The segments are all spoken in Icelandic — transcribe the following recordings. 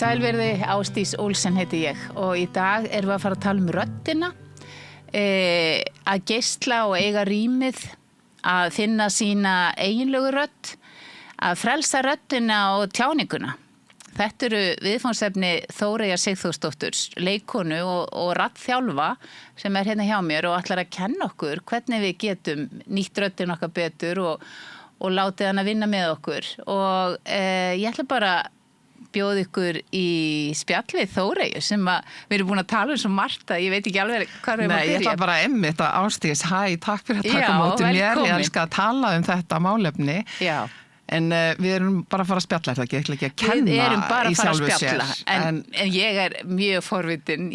Sælverði, Ásdís Olsen heiti ég og í dag erum við að fara að tala röddina, að geisla og eiga rýmið, að finna sína eiginlegu rödd, að frelsa röddina og tjáninguna. Þetta eru viðfangsefni Þóreyjar Sigþórsdóttur, leikkonu og raddþjálfa sem hérna hjá mér og ætlar að kenna okkur hvernig við getum nýtt röddina okkar betur og látið hana vinna með okkur. Og ég ætla bara bjóð ykkur í spjall við Þóreyju sem við erum búin að tala svo margt að ég veit ekki alveg hvað við erum að byrja. Nei, ég ætla bara einmitt að Ásdís, takk fyrir að taka móti mér, ég elska að tala þetta málefni. Já. En við erum bara að fara að spjalla, ekki að kenna við erum bara í að fara að sjálfu spjalla, sér. En ég mjög forvitin,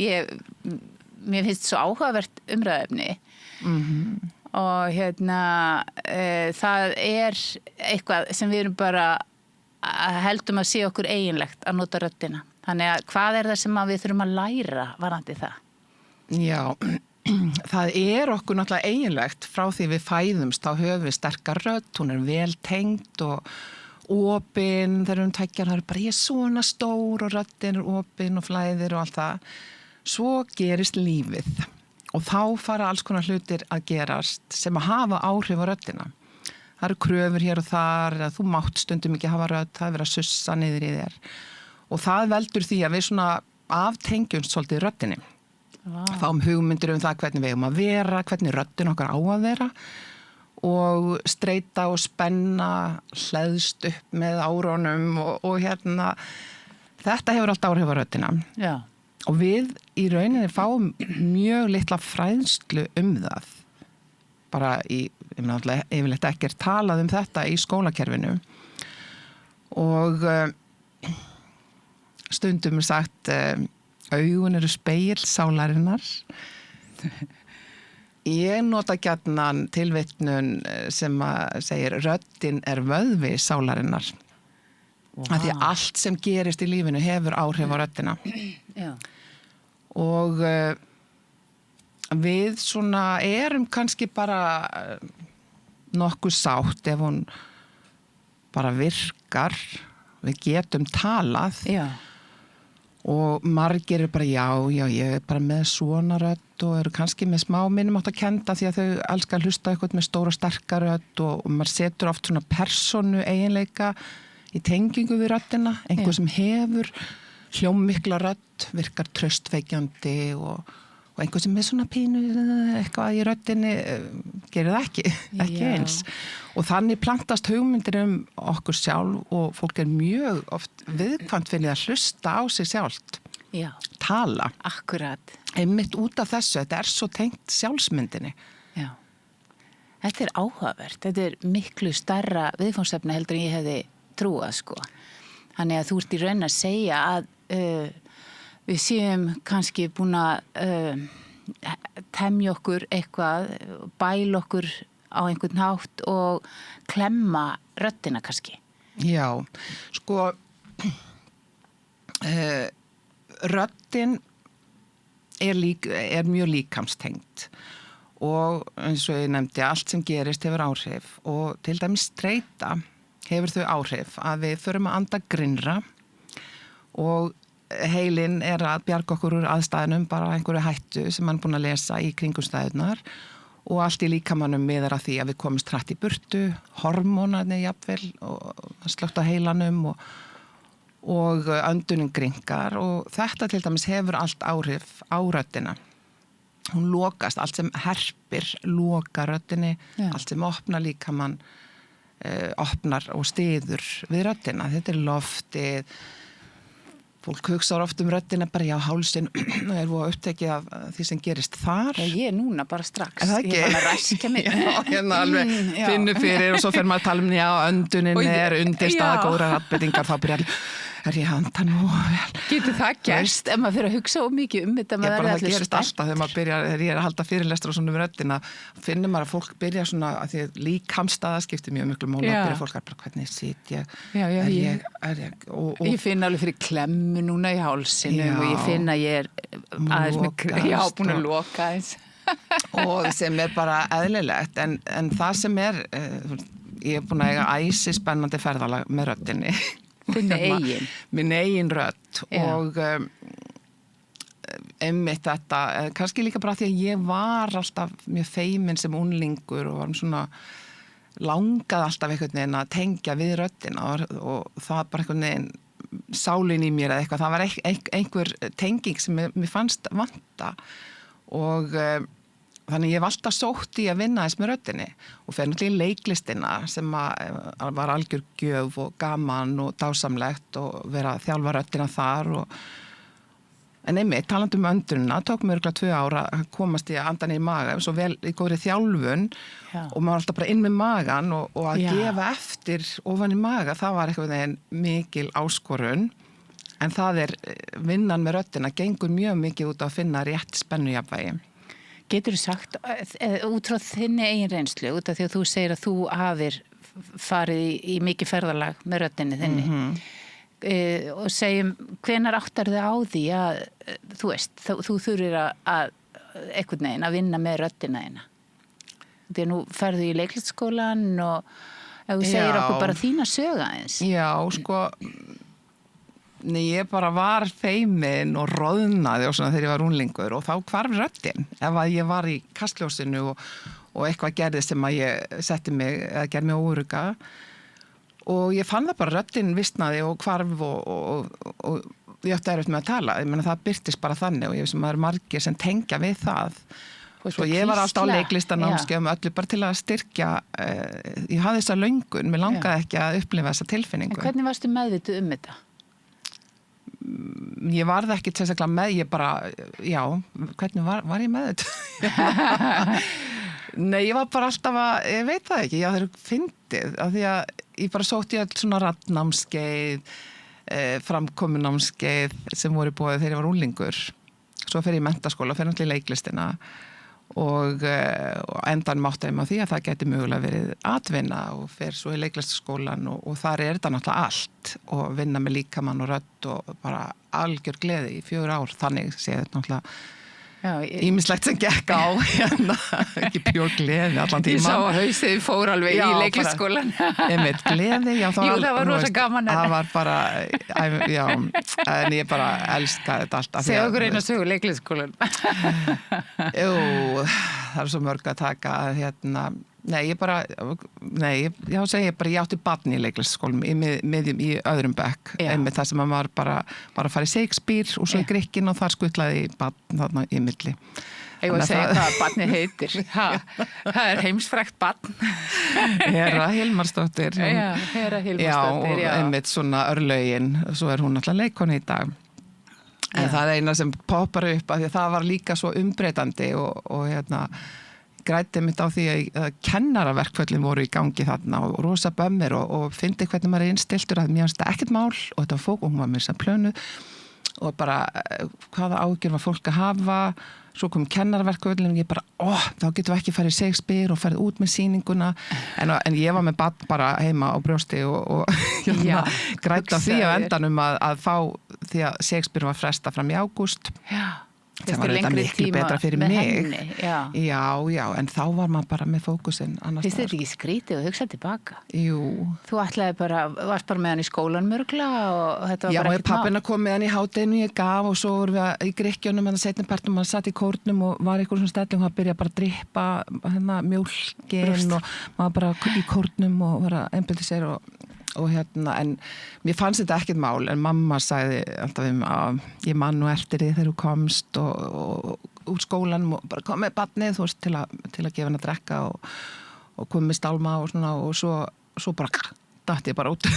mér finnst svo áhugavert umræðefni. Og það eitthvað sem við erum bara heldum að sé okkur eiginlegt að nota röddina. Þannig að hvað það sem við þurfum að læra varðandi það? Já, það okkur náttúrulega eiginlegt frá því við fæðumst, þá höfum við sterkar rödd, hún vel tengd og opin, þegar við tækjar, það bara ég svona stór og röddin opin og flæðir og allt það. Svo gerist lífið og þá fara alls konar hlutir að gerast sem að hafa áhrif á röddina. Það eru kröfur hér og þar, þú mátt stundum ekki hafa rödd, það verið að sussa niður í þér. Og það veldur því að við svona aftengjumst svolítið röddinni. Fáum hugmyndir það hvernig við eigum að vera, hvernig röddin okkar á að vera og streita og spenna, hleðst upp með árónum og þetta hefur allt áhrif á röddina. Já. Og við í rauninni fáum mjög litla fræðslu það. Bara yfirleitt ekkert talað þetta í skólakerfinu og stundum sagt augun eru spegill sálarinnar. Ég nota gjarnan tilvitnun sem segir röddin vöðvi sálarinnar. Wow. Af því að allt sem gerist í lífinu hefur áhrif á röddina. Já. Og við svona erum kannski bara nokkuð sátt ef hún bara virkar, við getum talað. Já. Og margir eru bara ég bara með svona rödd og eru kannski með smá minnumáttar kenda því að þau elska að hlusta eitthvað með stóra sterka rödd og maður setur oft svona persónu eiginleika í tengingu við röddina, einhver sem hefur hljómmikla rödd, virkar traustveikjandi og einhver sem svona pínu eitthvað í röddinni gerir það ekki eins. Og þannig plantast hugmyndir okkur sjálf og fólk mjög oft viðkvæmt fyrir að hlusta á sig sjálft. Já. Tala. Akkurat. Einmitt út af þessu, þetta svo tengt sjálfsmyndinni. Já. Þetta áhugavert, þetta miklu stærra viðfangsefni heldur en ég hefði trúað, sko. Þannig að þú ert í raun að segja að við séum kannski búin að temja okkur eitthvað, bæla okkur á einhvern hátt og klemma röddina kannski. Já, sko, röddin mjög líkamstengt og eins og ég nefndi, allt sem gerist hefur áhrif og til dæmis streita hefur þau áhrif að við þurfum að anda grynnra og heilinn að bjarga okkur úr aðstæðunum, bara einhverju hættu sem hann búin að lesa í kringumstæðunar og allt í líkamanum miðar að því að við komumst hratt í burtu, hormónarnir jafnvel og slögt á heilanum og öndunin grynkar og þetta til dæmis hefur allt áhrif á röddina. Hún lokast, allt sem herpir loka röddinni, allt sem opnar líkamann, opnar og styður við röddina. Þetta loftið. Fólk hugsaður oft röddina bara hálsinn og voru upptekið af því sem gerist þar. Já, ég núna bara strax. Það ekki? Ég var að ræskja mig. Já, alveg finnu fyrir og svo fer maður að tala öndunin undirstaða góðrar raddbreytingar, þá byrjar ég að anda nú vel. Getur það gerst ef maður fyrir að hugsa mikið þetta? Já, bara það gerist alltaf þegar maður byrjar, þegar ég að halda fyrirlestur og svona röddina, finnir maður að fólk byrja svona, að því að líkamstaða skiptir mjög miklu máli, að byrja fólk bara hvernig sit ég, ég finn alveg fyrir klemmu núna í hálsinum og ég finn að ég aðeins með búin að loka eins. Og sem bara eðlilegt, en það sem ég búin að eiga æsi spennandi ferðalag með röddinni Þinni eigin. Minn eigin rödd Já. og einmitt þetta, kannski líka bara því að ég var alltaf mjög feimin sem unglingur og var svona langað alltaf einhvern veginn að tengja við röddina og það bara einhvern veginn sálin í mér eða eitthvað, það var einhver tenging sem mér fannst vanta og þannig ég hef alltaf sótt í að vinna þess með röddinni og fer náttúrulega í leiklistina sem var algjör gjöf og gaman og dásamlegt og vera að þjálfa röddina þar en einmitt, talandi öndrunina, tók mér örugglega 2 ár að komast í að anda niður í maga, svo vel í góðri þjálfun og maður var alltaf bara inn með magan og að gefa eftir ofan í maga, það var eitthvað mikil áskorun, en það vinnan með röddina gengur mjög mikið út á að finna rétt spennujafnvægi. Geturðu sagt, út frá þinni eigin reynslu, út af því að þú segir að þú hafir farið í mikið ferðalag með röddinni þinni, og segjum, hvenær áttar þið á því að, þú veist, þú þurfir að einhvern veginn að vinna með röddina þína. Því að nú ferðu í leiklistarskólan og ef þú segir okkur bara þína sögu aðeins. Já, sko, ég bara var feimin og roðnaði og svona þegar ég var unglingur og þá hvarf röddin. Ef að ég var í kastljósinu og eitthvað gerði sem að ég setti mig, eða gerði mig óörugga og ég fann það bara röddin vistnaði og hvarf og ég átti erfitt með að tala. Ég meina það byrtist bara þannig og ég veist að maður margir sem tengja við það. Svo ég var alltaf á leiklistanámskeiðum öllu bara til að styrkja, ég hafði þessa löngun, mér langaði ekki að upplifa þessa tilfinningu. En hvernig varstu meðvituð þetta? Ég varð ekki sérstaklega með, ég bara, hvernig var ég meðvituð? Nei, ég var bara alltaf að, ég veit það ekki, það fyndið, af því að ég bara sótti öll svona raddnámskeið, framkomunámskeið sem voru búið þegar ég var unglingur. Svo fer ég í menntaskóla, fer náttúrulega í leiklistina og endanum áttaði mig á því að það geti mögulega verið atvinna og fer svo í leiklistaskólan og þar þetta náttúrulega allt og vinna með líkamann og rödd og bara algjör gleði í 4 ár, þannig séð þetta náttúrulega ýmislegt sem gekk á ekki pjór gleði allan tíma. Ég sá að hausið fór alveg í leiklistarskólan. Einmitt gleði, það var rosa gaman. Það var bara, en ég bara elskaði þetta alltaf. Segðu okkur einu sögu leiklistarskólan. Það svo mörg að taka, ég segi bara, ég átti barn í leiklistarskólum í öðrum bekk, einmitt það sem maður bara að fara í Shakespeare og svo í Grikkin og þar skutlaði barn þarna í milli. Ég var að segja hvað barnið heitir. Það heimsfrægt barn. Hera Hilmarsdóttir. Hera Hilmarsdóttir, og einmitt svona örlögin, svo hún alltaf leikkona í dag. En það eina sem poppar upp, af því að það var líka svo umbreytandi og græti mitt á því að kennaraverkföllin voru í gangi þarna og rosa bömmir og fyndi hvernig maður innstiltur að mér finnst það ekkert mál og þetta var fólk og hún var mér sem plönuð og bara hvaða ágjör var fólk að hafa, svo kom kennaraverkföllin og ég bara, þá getum við ekki farið í Shakespeare og farið út með sýninguna en ég var með barn bara heima á brjósti og græti á því á endanum að fá því að Shakespeare var fresta fram í ágúst. Það var þetta miklu betra fyrir mig. Henni, já, en þá var maður bara með fókusinn annars. Finnst þetta ekki skrítið og hugsaði tilbaka? Jú. Þú varst bara með hann í skólan mörglega og þetta var bara ekkert mál. Já, pappina kom með hann í hádeginu ég gaf og svo vorum við í Grikkjunum en það setni partum, maður satt í kórnum og var eitthvað svona stelling og það byrjaði bara að drippa mjólkin og maður bara í kórnum og var að einbeldi sér og en mér fannst þetta ekkert mál en mamma sagði alltaf að ég man nú eftir því þegar þú komst og úr skólanum og bara kom með barnið þú veist til að gefa hann að drekka og kom með stálma og svona og svo bara datt ég bara út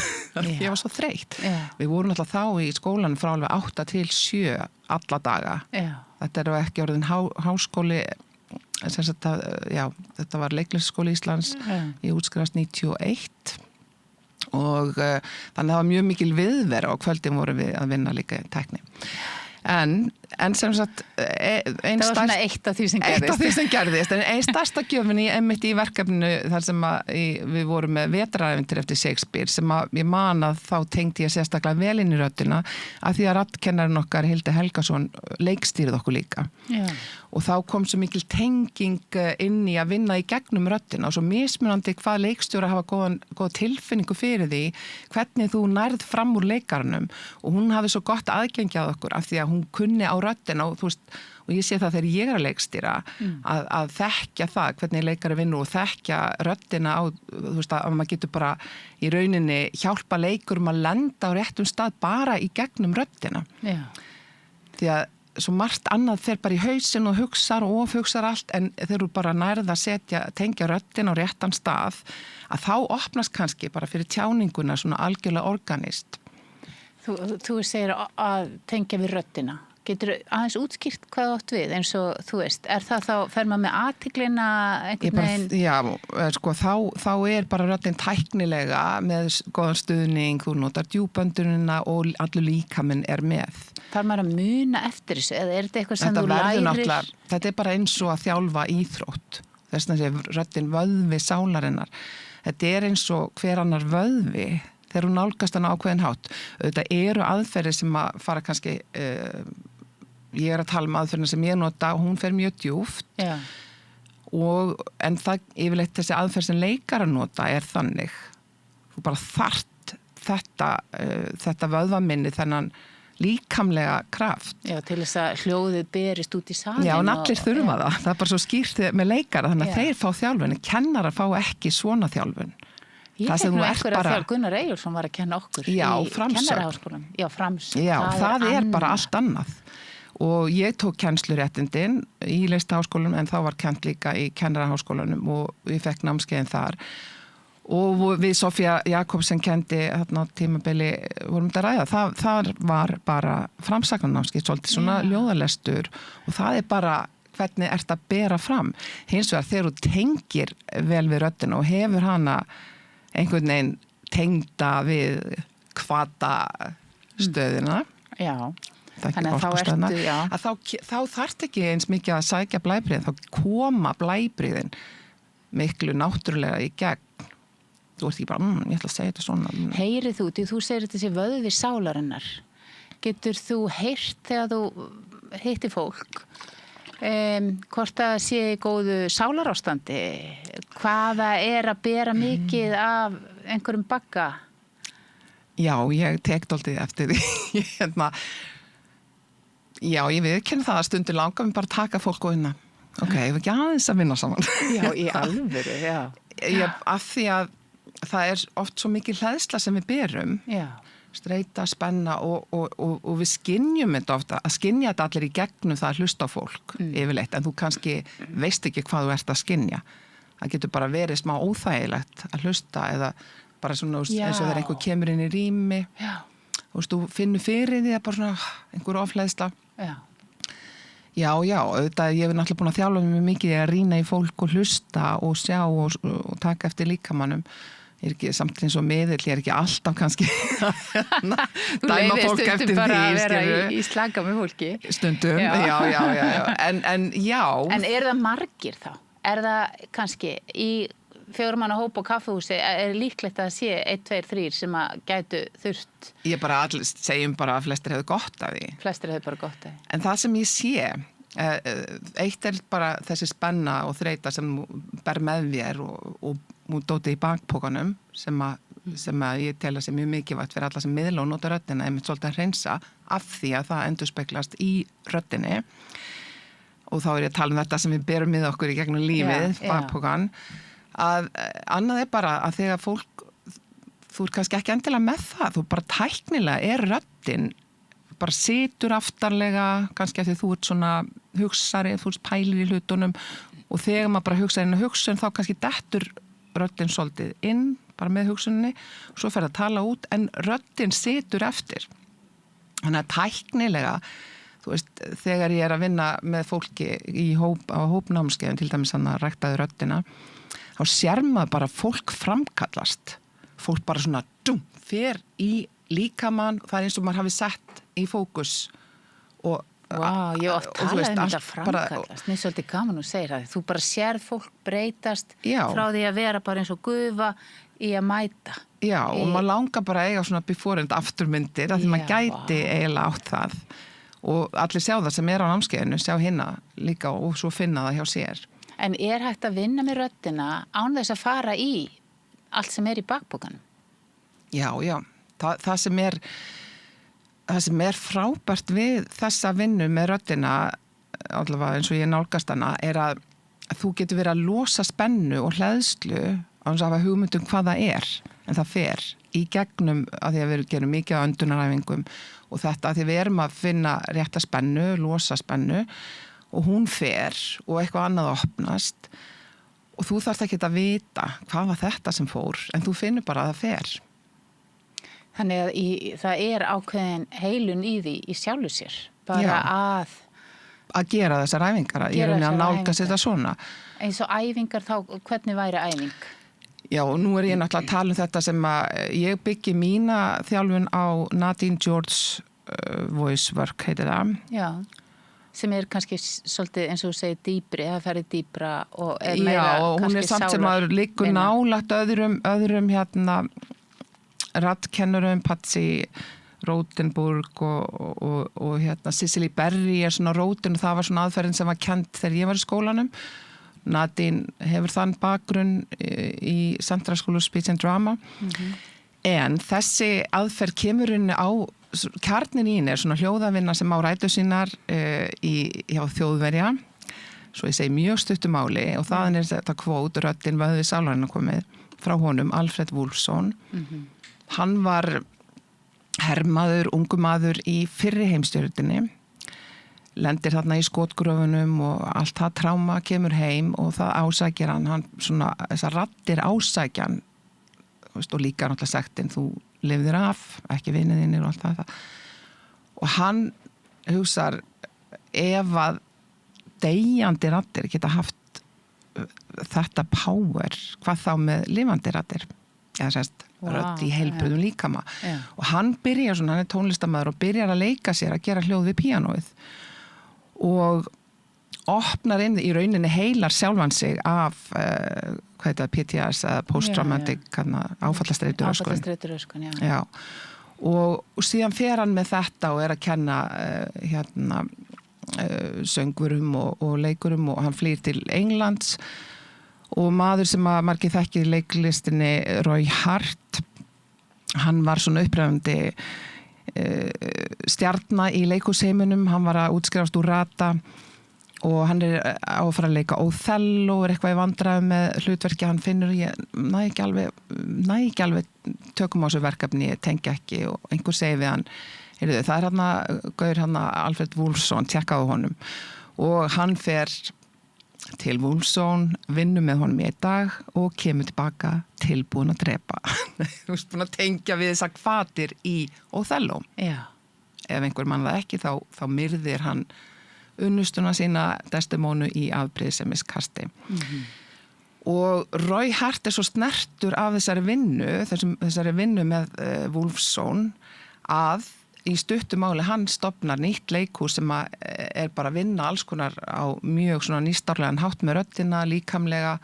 ég var svo þreytt við vorum alltaf þá í skólanum frá alveg 8 til 7 alla daga þetta ekki orðin háskóli þetta var leiklistarskóli Íslands ég útskrifast 91 og þannig að það var mjög mikil viðvera og kvöldin voru við að vinna líka í tækni. En En sem sagt, það var svona eitt af því sem gerðist. Eitt af því sem gerðist, en einn stærsta gjöfin einmitt í verkefninu þar sem við vorum með vetraræfintir eftir Shakespeare sem ég man að þá tengdi ég sérstaklega vel inn í röddina af því að radkennarinn okkar Hildi Helgason leikstýrði okkur líka. Já. Og þá kom svo mikil tenging inn í að vinna í gegnum röddina og svo mismunandi hvað leikstjóra hafa góða tilfinningu fyrir því hvernig þú nærð fram úr leikarnum og hún hafi svo gott aðgengi að okkur af því að hún kunni á röddina og þú veist, og ég sé það þegar ég að leikstýra að þekkja það hvernig leikari vinnur og þekkja röddina á, þú veist, að maður getur bara í rauninni hjálpa leikurum að lenda á réttum stað bara í gegnum röddina. Já. Því að svo margt annað fer bara í hausinn og hugsar og ofhugsar allt en þeir eru bara nærða að tengja röddin á réttan stað að þá opnast kannski bara fyrir tjáninguna svona algjörlega organist. Þú segir að tengja við röddina. Getur aðeins útskýrt hvað átt við eins og þú veist, er það þá, fer maður með athyglinna einhvern veginn? Já, sko, þá bara röddin tæknilega með góðan stuðning, þú notar djúpöndunina og allur líkaminn er með. Þarf maður að muna eftir þessu eða er þetta eitthvað sem þú lærir? Þetta bara eins og að þjálfa íþrótt. Þess að sé röddin vöðvi sálarinnar. Þetta eins og hver annar vöðvi þegar hún nálgast hann ákveðin hátt. Þetta eru aðferðir sem að fara kannski ég að tala um aðferðina sem ég nota og hún fer mjög djúpt. Já. En það yfirleitt þessi aðferð sem leikar að nota er þannig. Þú bara þarft þetta vöðvaminni þennan líkamlega kraft. Já, til þess að hljóðið berist út í salin. Já, og allir þurfa það. Það er bara svo skýrt með leikara þannig að þeir fá þjálfun en kennarar fá ekki svona þjálfun. Ég hef nú einhverja þegar Gunnar Eyjólfsson var að kenna okkur í Kennaraháskólanum. Já, framsögn. Já, það er bara allt annað. Og ég tók kennsluréttindin í Listaháskólanum en þá var kennt líka í Kennaraháskólanum og ég fekk námskeiðin þar. Og við Sofía Jakobsen kendi þarna tímabili vorum þetta ræða. Það var bara framsagnarnámskeið, svolítið svona ljóðalestur og það er bara hvernig ert að bera fram. Hins vegar þegar þú tengir vel við röddina og hefur hana einhvern veginn tengda við hvata stöðina. Já. Þannig að þá ertu, já. Þá þarft ekki eins mikið að sækja blæbrigðin, þá koma blæbrigðin miklu náttúrulega í gegn. Þú ert ekki bara, ég ætla að segja þetta svona. Heyrið þú segir þetta sé vöðvi sálarinnar. Getur þú heyrt þegar þú hittir fólk? Hvort það sé í góðu sálarástandi? Hvaða er að bera mikið af einhverjum bagga? Já, ég tek dálítið eftir því. Já, ég viðurkenni það að stundir langar við bara að taka fólk og vinna. Ok, ég var ekki aðeins að vinna saman. Já, í alvöru, já. Af því að það er oft svo mikið hleðsla sem við berum. Já. Streita, spenna og við skynjum þetta ofta, að skynja þetta allir í gegnum það að hlusta á fólk yfirleitt, en þú kannski veist ekki hvað þú ert að skynja. Það getur bara verið smá óþægilegt að hlusta eða bara svona eins og þegar einhver kemur inn í rými. Já. Þú finnur fyrir því að bara svona einhver ofhleðsla. Já. Já, auðvitað, ég hef náttúrulega búin að þjálfa mig mikið að rýna í fólk og hlusta og sjá og taka eftir líkamannum. Ég er ekki samt eins og miðill, ég er ekki alltaf kannski dæma fólk eftir því. Þú leifir stundum bara að vera í slaka með fólki. Stundum, já. En já. En er það margir þá? Er það kannski í 4 manna hóp á kaffihúsi, er líklegt að sé 1, 2, 3 sem að gætu þurft? Ég bara segjum bara að flestir hefur gott af því. Flestir hefur bara gott af því. En það sem ég sé, eitt er bara þessi spenna og þreyta sem ber með þér og dótið í bakpokanum sem að ég tel að sé mjög mikilvægt fyrir alla sem miðla og nota röddina einmitt svolítið að hreinsa af því að það endurspeglast í röddinni og þá er ég að tala um þetta sem við berum með okkur í gegnum lífið, bakpokan að annað er bara að þegar fólk þú er kannski ekki endilega með það, þú bara tæknilega er röddin bara situr aftarlega, kannski að því þú ert svona hugsari, þú ert pælir í hlutunum og þegar maður bara hugsa inn á hugsun þá kannski dettur röddin svolítið inn, bara með hugsuninni og svo fer að tala út, en röddin situr eftir. Þannig að tæknilega, þú veist, þegar ég er að vinna með fólki á hópnámskeiðum, til dæmis hann að ræktaði röddina, þá sér maður bara fólk framkallast. Fólk bara svona, fer í líkamann, það er eins og maður hafi sett í fókus og Vá, ég hef oft og þú talað veist, um allt þetta framkallast. Mér er svolítið gaman að segja það. Þú bara sérð fólk breytast Já. frá því að vera bara eins og gufa í að mæta. Já, og maður langar bara að eiga svona before and after myndir af því maður gæti eiginlega átt það og allir sjá það sem er á námskeiðinu, sjá hinna líka og svo finna það hjá sér. En er hægt að vinna með röddina án þess að fara í allt sem er í bakbókanum? Já. Það sem er frábært við þessa vinnu með röddina, allavega eins og ég nálgast hana, er að þú getur verið að losa spennu og hleðslu á þess að hafa hugmyndum hvað það er, en það fer í gegnum að því að við gerum mikið á öndunaræfingum og þetta að því við erum að finna rétta spennu, losa spennu og hún fer og eitthvað annað opnast og þú þarft ekki að vita hvað var þetta sem fór, en þú finnur bara að það fer. Þannig að það er ákveðin heilun í því í sjálfu sér, bara að gera þessar æfingar, ég er að nálgast þetta svona. Eins og æfingar þá, hvernig væri æfing? Já, og nú er ég náttúrulega að tala um þetta sem að ég byggi mína þjálfun á Nadine George voice work, heitir það. Já, sem er kannski svolítið eins og þú segir dýpri, það ferði dýpra og er meira kannski sálar. Já, og hún er samt sem að liggur nálægt öðrum raddkennurum, Patsy Rodenburg og Cicely Berry er svona rótin og það var svona aðferðin sem var kennt þegar ég var í skólanum. Nadine hefur þann bakgrunn í Central School of Speech and Drama en þessi aðferð kemur henni á kjarnin í henni er svona hljóðavinna sem á rætur sínar hjá Þjóðverja svo ég segi mjög stuttu máli og þaðan er þetta kvót röddin vöðvi sálarinnar komið frá honum Alfred Wolfson hann var hermaður, ungumaður í fyrri heimstyrjöldinni lendir þarna í skotgröfunum og allt það tráma kemur heim og það ásækir hann svona, þessar raddir ásækjan og líka náttúrulega sektin þú lifðir af, ekki viniðinir og allt það og hann hugsar ef að deyjandi raddir geta haft þetta power, hvað þá með lifandi raddir eða sérst rödd í heilbrigðum líkama og hann byrjar svona, hann er tónlistarmaður og byrjar að leika sér að gera hljóð við píanóið og opnar inn í rauninni heilar sjálfan sig af hvað heita PTS eða post-traumatic áfallastreituröskun já. Og síðan fer hann með þetta og er að kenna söngvurum og leikurum og hann flýr til Englands og maður sem að margir þekkir leiklistinni Roy Hart hann var svona upprefandi stjarna í leikhúsheiminum, hann var að útskrifast úr Rata og hann er á að fara að leika Othello er eitthvað í vandræðum með hlutverki hann finnur, ég næ ekki alveg tökum á þessu verkefni ég tengi ekki og einhver segi við hann það er hann Alfred Wolfson, tjekkaðu honum og hann fer til Wolfson, vinnur með honum í einn dag og kemur tilbaka tilbúin að drepa. Þú veist búin að tengja við þessar hvatir í Othello. Já. Ef einhver mann það ekki, þá myrðir hann unnustuna sína Desdemonu í afbrýðisemiskasti. Og Roy Hart er svo snertur af þessari vinnu með Wolfson að í stuttu máli hann stofnar nýtt leikhús sem er bara að vinna alls konar á mjög svona nýstárlegan hátt með röddina, líkamlega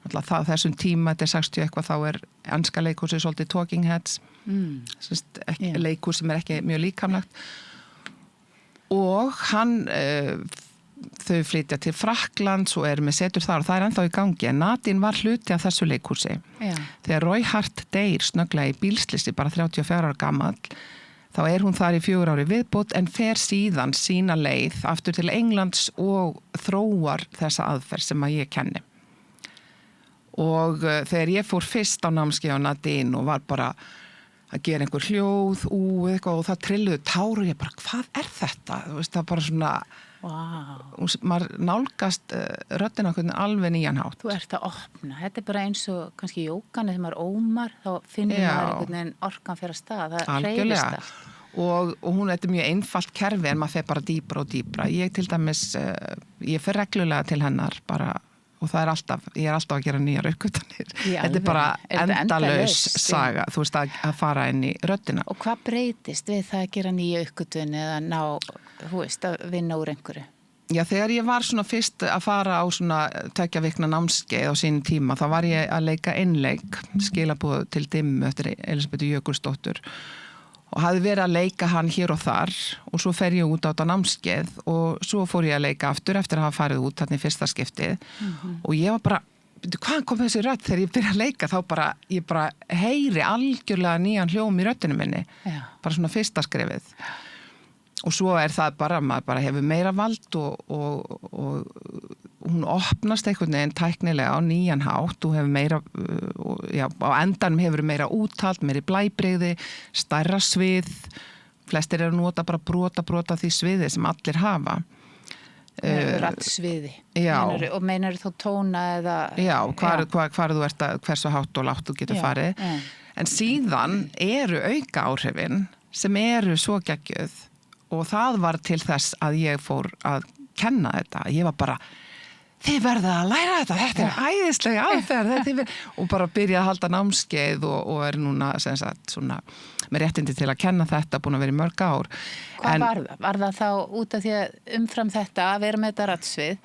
þessum tíma, þetta er 60 eitthvað þá er enska leikhúsið svolítið Talking Heads leikhús sem er ekki mjög líkamlegt og hann þau flytja til Frakklands og er með setur þar og það er ennþá í gangi en Nadine var hluti af þessu leikhúsi þegar Roy Hart deyr snögglega í bílslysi bara 34 ára gamall þá er hún þar í 4 ári viðbót en fer síðan sína leið aftur til Englands og þróar þessa aðferð sem að ég kenni. Og þegar ég fór fyrst á námskeið á Nadine og var bara að gera einhver hljóð eitthvað, og það trilluðu tár og ég bara, hvað er þetta? Þú veist, það bara svona, maður nálgast röddina alveg nýjan hátt. Þú ert að opna, þetta er bara eins og kannski jókanu þegar maður ómar, þá finnir maður einhvern veginn orkan fyrir að stað, það hreyfist allt. Og hún, þetta er mjög einfalt kerfi en maður fer bara dýpra og dýpra. Ég til dæmis, ég fer reglulega til hennar bara og það ég er alltaf að gera nýjar uppgötanir. Í Þetta er bara alvöru? endalaus Já. saga, þú veist, að fara inn í röddina. Og hvað breytist við það að gera nýja uppgötun eða ná, þú veist, að vinna úr einhverju? Já, þegar ég var svona fyrst að fara á svona 2 vikna námskeið á sínum tíma, þá var ég að leika einleik, skilabúð til dimmu eftir Elísabetu Jökulsdóttur og hafði verið að leika hann hér og þar og svo fer ég út á þetta námskeið og svo fór ég að leika aftur eftir að hafa farið út þarna í fyrsta skiptið og ég var bara, hvað kom þessi rödd þegar ég byrja að leika þá ég bara heyri algjörlega nýjan hljóm í röddinu minni, bara svona fyrsta skrefið. Og svo það bara, maður bara hefur meira vald og hún opnast einhvern veginn tæknilega á nýjan hátt, þú hefur meira, já, á endanum hefur meira úthald, meiri blæbrigði, stærra svið, flestir eru nota bara brota því sviði sem allir hafa. Rattsviði. Já. Og meinar þá tóna eða... Já, hvar þú ert hversu hátt og látt þú getur farið. En síðan eru auka áhrifin sem eru svo geggjuð og það var til þess að ég fór að kenna þetta. Ég var bara, þið verða að læra þetta er æðislega aðferð. Og bara byrja að halda námskeið og núna sem sagt svona með réttindi til að kenna þetta, búin að vera í mörg ár. Hvað var það? Var það þá út af því að umfram þetta að vera með þetta rattsvið,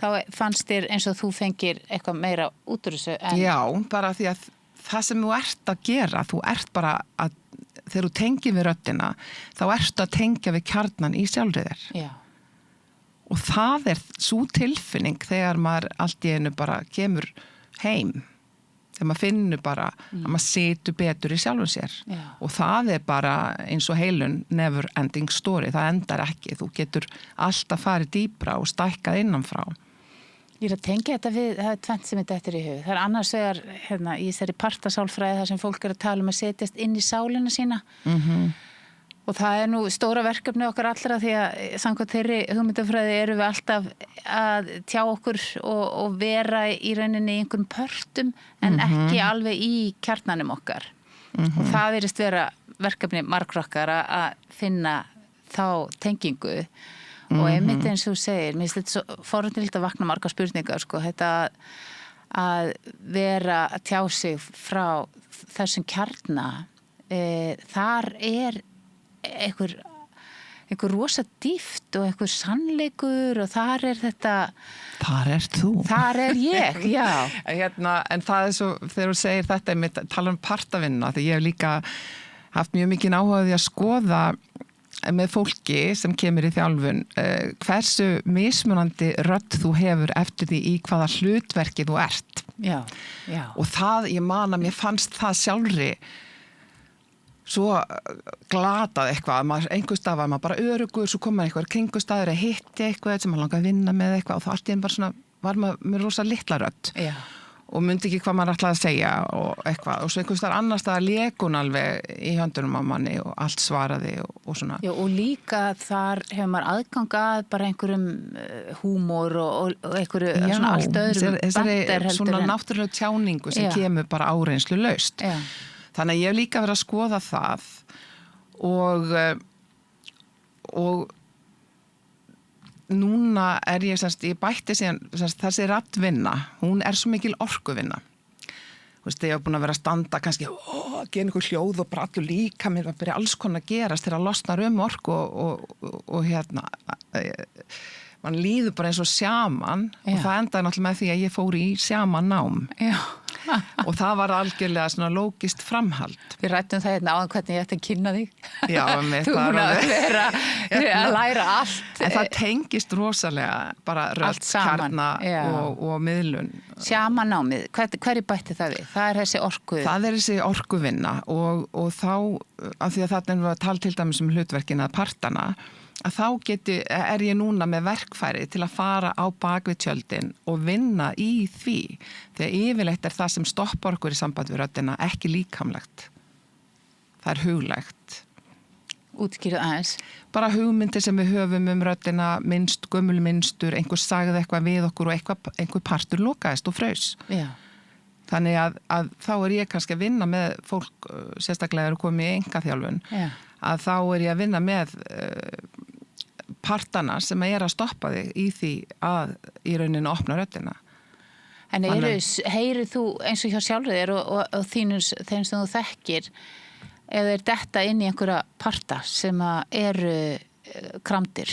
þá fannst þér eins og þú fengir eitthvað meira út úr þessu? Já, bara því að það sem þú ert að gera, þú ert bara að þegar þú tengir við röddina, þá ertu að tengja við kjarnan í sjálfri þér. Já. Og það svo tilfinning þegar maður allt í einu bara kemur heim. Þegar maður finnur bara að maður situr betur í sjálfum sér. Já. Og það bara eins og heilun never ending story. Það endar ekki. Þú getur alltaf farið dýpra og stækkað innanfrá. Ég er að tengja þetta við, það tvennt sem þetta eftir í hug. Það annars vegar, í þessari partasálfræði þar sem fólk að tala að setjast inn í sálina sína. Og það nú stóra verkefni okkar allra því að samkvæmt þeirri hugmyndafræði erum við alltaf að tjá okkur og vera í rauninni í einhverjum pörtum en ekki alveg í kjarnanum okkar. Og það virðist vera verkefni margrokkar að finna þá tengingu. Og einmitt eins og þú segir, mér finnst þetta svo forundilt að vakna margar spurningar, sko, þetta að vera að tjá sig frá þessum kjarna, þar einhver rosa dýpt og einhver sannleikur og þar þetta... Þar ert þú. Þar ég, já. En það svo, þegar þú segir þetta, ég tala partavinna, því ég hef líka haft mjög mikið áhuga því að skoða með fólki sem kemur í þjálfun hversu mismunandi rödd þú hefur eftir því í hvaða hlutverki þú ert. Já. Og það, ég man að mér fannst það sjálfri svo glatað eitthvað, einhver stað var maður bara örugur, svo kom maður eitthvað kringustaður að hitti eitthvað sem maður langaði að vinna með eitthvað og þá allt í enn bara svona, var maður með rosa litla rödd. Já. Og myndi ekki hvað maður ætlaði að segja og eitthvað. Og svo einhvers þar annars staðar lék hún alveg í höndunum á manni og allt svaraði og svona. Já, og líka þar hefur maður aðgang að bara einhverjum húmor og einhverju svona allt öðrum þessari svona náttúrulega tjáningu sem kemur bara áreynslu laust. Já. Þannig að ég hef líka verið að skoða það og núna ég bætti síðan þessi raddvinna, hún svo mikil orkuvinna. Þú veist, ég hef búin að vera að standa kannski, gera einhver hljóð og bara allur líka mér að byrja alls konar að gerast þegar að losna orku og mann líður bara eins og sjaman og það endaði náttúrulega með því að ég fór í sjamanám. Já. Og það var algjörlega svona lógist framhald. Við rættum það áðan hvernig ég ætti að kynna þig. Já, þú búin að vera að læra allt. En það tengist rosalega bara rödd, kjarna og miðlun. Sjamanámið, hverju bætti það við? Það þessi orku. Það þessi orkuvinna og þá, af því að þarna var tala til dæmis hlutverkin að partana, að þá ég núna með verkfæri til að fara á bak við tjöldin og vinna í því. Þegar yfirleitt það sem stoppar okkur í samband við röddina ekki líkamlegt. Það huglegt. Útskýrðu aðeins. Bara hugmyndir sem við höfum röddina, gömul mynstur, einhver sagði eitthvað við okkur og einhver partur lokaðist og fraus. Já. Þannig að þá ég kannski að vinna með fólk, sérstaklega komið í einkaþjálfun, að þá ég að vinna með partana sem að stoppa þig í því að í rauninu opna röddina. En heyrir þú eins og hjá sjálfur þér og þeim sem þú þekkir, eða þetta inn í einhverja parta sem eru kramdir?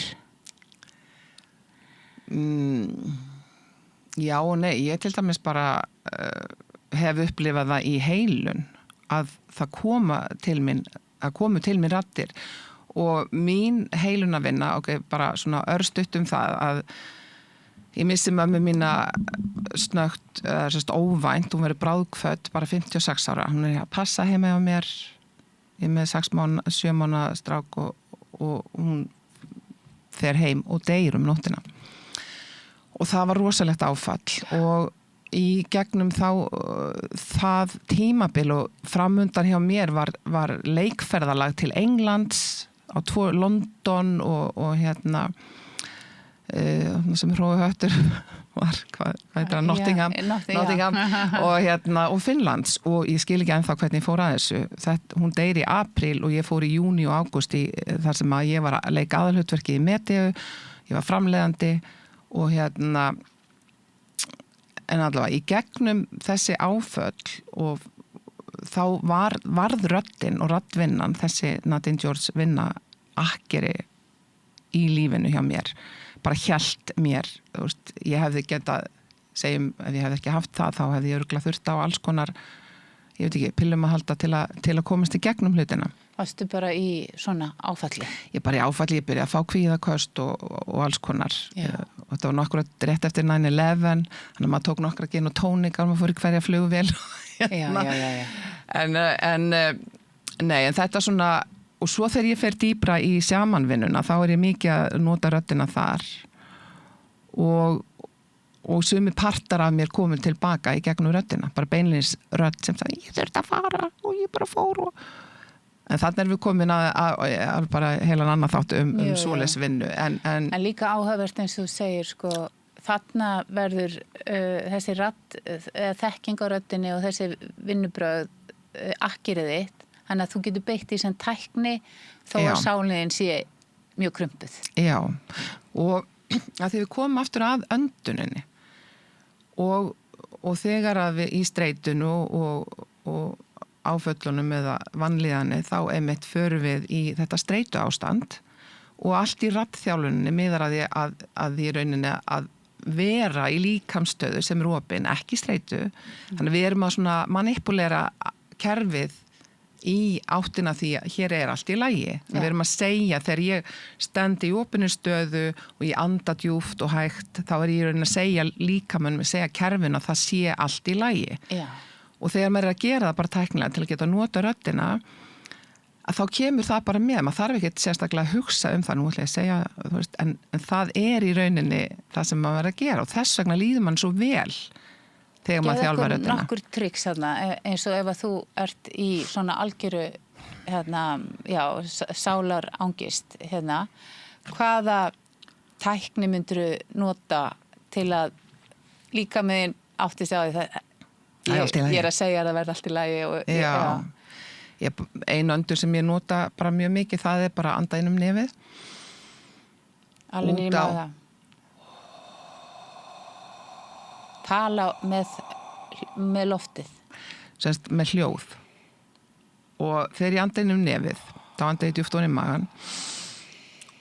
Já og nei, ég til dæmis bara hef upplifað það í heilun að það komu til mín raddir og mín heilunavinna, bara svona örstutt það að ég missi mömmu mína snöggt, óvænt, hún verið bráðkfödd, bara 56 ára, hún að passa heima hjá mér, ég með 7 mánaða strák og hún fer heim og deyr nóttina. Og það var rosalegt áfall og í gegnum það tímabil og framundan hjá mér var leikferðalag til Englands, á 2 London og sem Hrói Höttur var, hvað heitir það, Nottingham og Finnlands og ég skil ekki ennþá hvernig ég fór að þessu. Hún deyr í apríl og ég fór í júní og ágúst þar sem að ég var að leika aðalhlutverki í Medeu, ég var framleiðandi og en allavega í gegnum þessi áföll og þá varð röddin og raddvinnan, þessi Nadine George vinna akkeri í lífinu hjá mér, bara hélt mér, þú veist, ég hefði getað, segjum, ef ég hefði ekki haft það, þá hefði ég örugglega þurft á alls konar, ég veit ekki, pillum að halda til að komast í gegnum hlutina. Varstu bara í svona áfalli? Ég bara í áfalli, ég byrjaði að fá kvíðaköst og alls konar. Og þetta var nokkra rétt eftir 9/11, þannig að maður tók nokkra gin og tónika og maður fór í hverja flugvél. En þetta svona, og svo þegar ég fer dýpra í sjamanvinnuna, þá ég mikið að nota röddina þar og sumi partar af mér komin tilbaka í gegnum röddina, bara beinlínis rödd sem sagði, ég þurfti að fara og ég bara fór en þannig við komin að bara heilan annað þátt svoleiðis vinnu. En líka áhugavert eins og þú segir, sko, þarna verður þessi þekking á röddinni og þessi vinnubrögð akkirið þitt, þannig að þú getur beitt í sem tækni þó að sáliðin sé mjög krumpuð. Já, og að því við komum aftur að önduninni og þegar að við í streitunu og áföllunum eða vanlíðanni þá einmitt förum við í þetta streitu ástand og allt í raddþjálfuninni miðar að í rauninni að vera í líkamsstöðu sem opin, ekki streitu. Þannig við erum að svona manipulera kerfið í áttina því að hér allt í lagi. Við erum að segja, þegar ég stend í opinu stöðu og ég anda djúpt og hægt, þá ég í rauninni að segja líkamannum, segja kerfinu að það sé allt í lagi. Já. Og þegar maður að gera það bara tæknilega til að geta nota röddina, að þá kemur það bara með. Maður þarf ekki sérstaklega að hugsa það, nú ætla ég að segja, þú veist, en það í rauninni það sem maður að gera og þess vegna líður mann svo vel þegar maður þjálfar röddina. Geða nokkur tricks þarna, eins og ef að þú ert í svona algjöru, sálar angist, hvaða tækni myndirðu nota til að líka með átti sig á því ég að segja að það verði allt í lagi einu öndur sem ég nota bara mjög mikið, það bara anda inn nefið alveg nýma það tala með loftið semst með hljóð og þegar ég anda inn nefið þá anda ég djúpt ofan í magann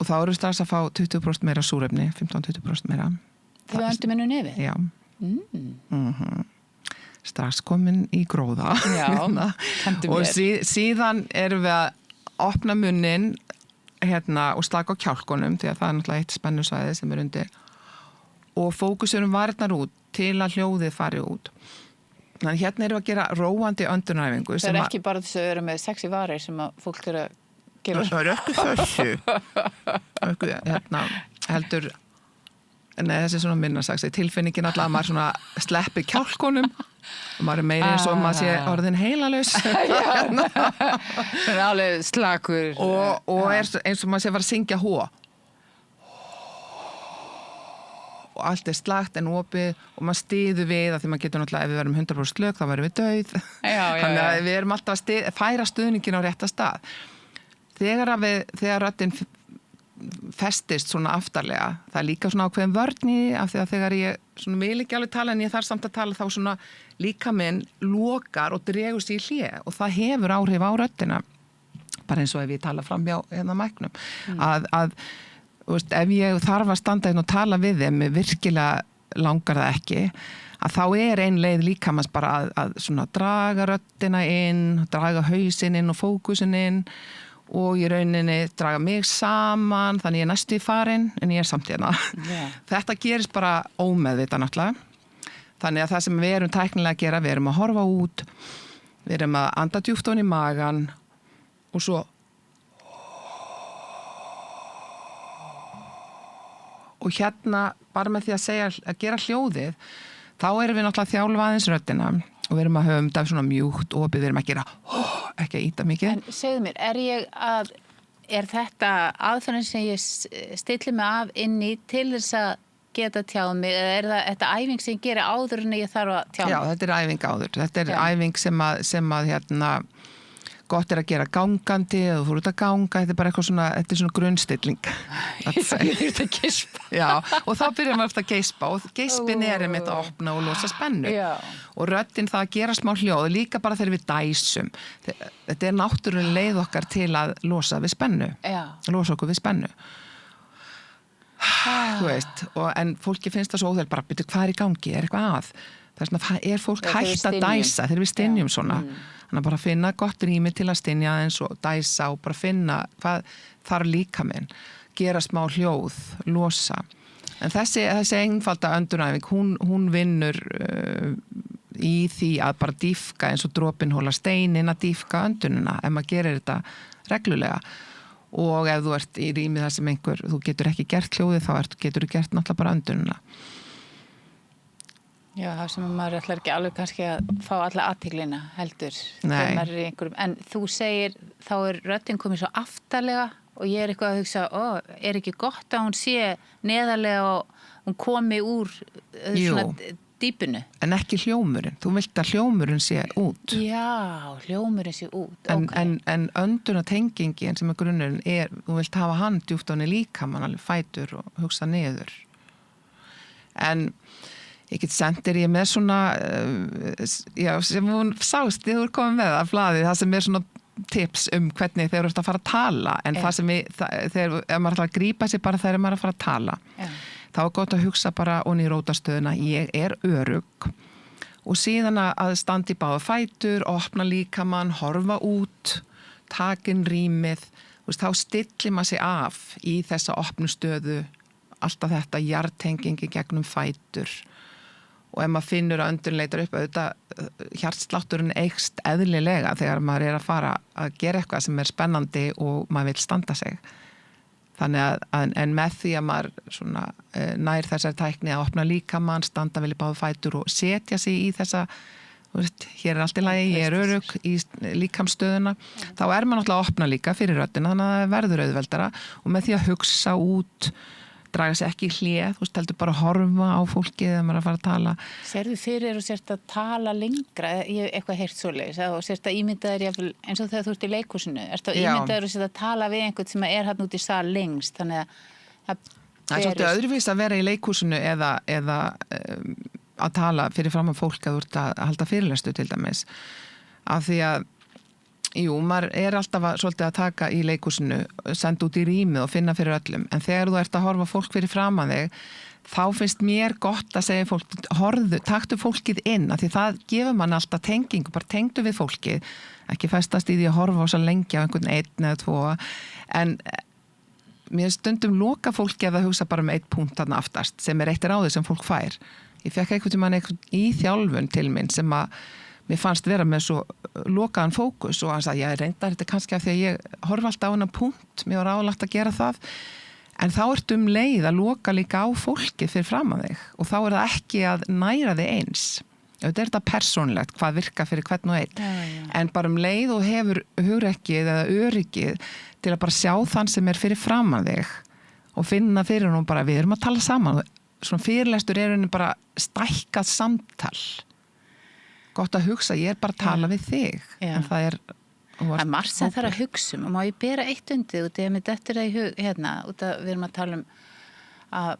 og þá eru strax að fá 20% meira súrefni, 15-20% meira þegar við öndum inn nefið? Já strax komin í gróða og síðan erum við að opna munnin og slaka á kjálkunum því að það náttúrulega eitt spennusvæði sem undir og fókusurum varnar út til að hljóðið fari út. Þannig erum við að gera róandi öndunaræfingu. Það ekki bara þess að vera með sexy varir sem að fólk að gera. Það ekki þessu. Heldur þessi svona minnarsaks tilfinningin alltaf að maður svona sleppi kjálkunum og maður meira eins og maður sé orðin heilalaus það alveg slakur og eins og maður sé að syngja hó og allt slagt en opið og maður styður við að því maður getur náttúrulega ef við verum 100% slök þá verum við dauð þannig að við erum alltaf að færa stuðningin á rétta stað þegar röddin festist svona aftarlega. Það líka svona ákveðin vörn af því að þegar ég svona vil ekki alveg tala en ég þarf samt að tala þá svona líka minn lokar og dregur sig í hlé og það hefur áhrif á röddina. Bara eins og ef ég tala fram hjá hérna mæknum. Að veist, ef ég þarf að standa inn og tala við þeim, virkilega langar það ekki, að þá ein leið líkamans bara að svona draga röddina inn, draga hausinn inn og fókusinn inn og í rauninni draga mig saman, þannig ég næstu í farin en ég samt hérna. Þetta gerist bara ómeðvita náttúrulega. Þannig að það sem við erum tæknilega að gera, við erum að horfa út, við erum að anda djúpt ofan í magan og svo og hérna bara með því að gera hljóðið, þá erum við náttúrulega að þjálfa aðeins röddina og við erum að höfum þetta svona mjúkt opið, við erum að gera ekki að íta mikið. En segðu mér, er þetta aðferðin sem ég stilli mig af inn í til þess að geta tjáð mig, eða er þetta æfing sem ég geri áður en ég þarf að tjáð mig? Já, þetta er æfing áður. Þetta er æfing sem að hérna gott er að gera gangandi eða þú fór út að ganga, þetta er bara eitthvað svona, þetta er svona grunnstilling. Ég þurft að geispa. Já, og þá byrjum við eftir að geispa og geispin einmitt að opna og losa spennu. Já. Og röddin það að gera smá hljóð, líka bara þegar við dæsum. Þetta er náttúrulega leið okkar til að losa við spennu. Já. Losa okkur við spennu. Þú veist, en fólki finnst það svo óþægilegt bara, byrju, hvað í gangi, eitthvað að? Það er svona, fólk hægt að dæsa þegar við stynjum svona. Þannig að bara finna gott rými til að stynja eins og dæsa og bara finna hvað þarf líkaminn, gera smá hljóð, losa. En þessi einfalda öndunæfing, hún vinnur í því að bara dýfka eins og dropinn hóla steinin að dýfka öndunina ef maður gerir þetta reglulega. Og ef þú ert í rými þar sem þú getur ekki gert hljóðið, þá getur þú gert náttúrulega bara öndunina. Já, það sem maður ætlar ekki alveg kannski að fá alla athyglinna heldur. Nei. En þú segir, þá röddin komið svo aftarlega og ég eitthvað að hugsa, er ekki gott að hún sé neðarlega og hún komi úr svona dýpinu? En ekki hljómurinn. Þú vilt að hljómurinn sé út. Já, hljómurinn sé út. En öndunatengingin sem er grunnurinn þú vilt hafa hann djúpt ofan í líkamann, alveg fætur og hugsa niður. En ég get sendir ég með svona, sem hún sást, þið voru komið með það flaðið, það sem er svona tips hvernig þeir eru að fara að tala, en það sem þegar maður ætlar að grípa sig bara þegar maður er að fara að tala, þá er gott að hugsa bara onni í rótastöðuna, ég er örugg og síðan að standa í báða fætur, opna líkamann, horfa út, takin rýmið, þá stillir maður sig af í þessa opnu stöðu, alltaf þetta jarðtengingi gegnum fætur. Og ef maður finnur að öndun leitar upp auðvitað hjartslátturinn eykst eðlilega þegar maður er að fara að gera eitthvað sem er spennandi og maður vil standa sig. Þannig að en með því að maður svona, nær þessari tækni að opna líkamann, standa vel í báðu fætur og setja sig í þessa, veist, hér er allt í lagi, ég er örugg í líkamsstöðuna, þá er maður náttúrulega að opna líka fyrir röddina, þannig að það verður auðveldara og með því að hugsa út, draga sig ekki í hlé, þú veist, heldur bara að horfa á fólkið þegar maður er að fara að tala. Sérðu fyrir og sért að tala lengra, ég hef eitthvað heyrt svoleiðis, og sért að ímynda þér eins og þegar þú ert í leikhúsinu, ertu að ímynda þér og sért að tala við einhvern sem er hann út í sal lengst, þannig að það er svolítið öðruvís að vera í leikhúsinu eða að tala fyrir fram að fólk að þú ert að halda fyrirlestu til dæmis, af því að maður er alltaf svolítið að taka í leikhúsinu, senda út í rýmið og finna fyrir öllum, en þegar þú ert að horfa fólk fyrir framan þig, þá finnst mér gott að segja fólk, taktu fólkið inn, af því það gefur mann alltaf tengingu, bara tengdu við fólkið, ekki festast í því að horfa á svo lengi á einhvern einn eða tvo, en mér stundum loka fólki að hugsa bara eitt punkt þarna aftast, sem er eitt ráðið sem fólk fær. Ég fekk einhvern tímann í þjálfun til minn sem að mér fannst vera með svo lokaðan fókus og hann sagði, ég reyndar þetta kannski af því að ég horfa alltaf á hennar punkt, mér var ráðlagt að gera það, en þá ertu leið að loka líka á fólkið fyrir framan þig og þá er það ekki að næra þig eins. Þetta er þetta persónlegt, hvað virka fyrir hvern og einn, en bara leið og hefur hugrekkið eða öryggið til að bara sjá þann sem er fyrir framan þig og finna fyrir hún bara, við erum að tala saman, svona fyrirlestur er henni bara stækkað samtal. Gott að hugsa, ég er bara að tala við þig, en það er Það er margt sem þarf að hugsa og má ég bera eitt undir út eða með dettur það í hug hérna, út að við erum að tala að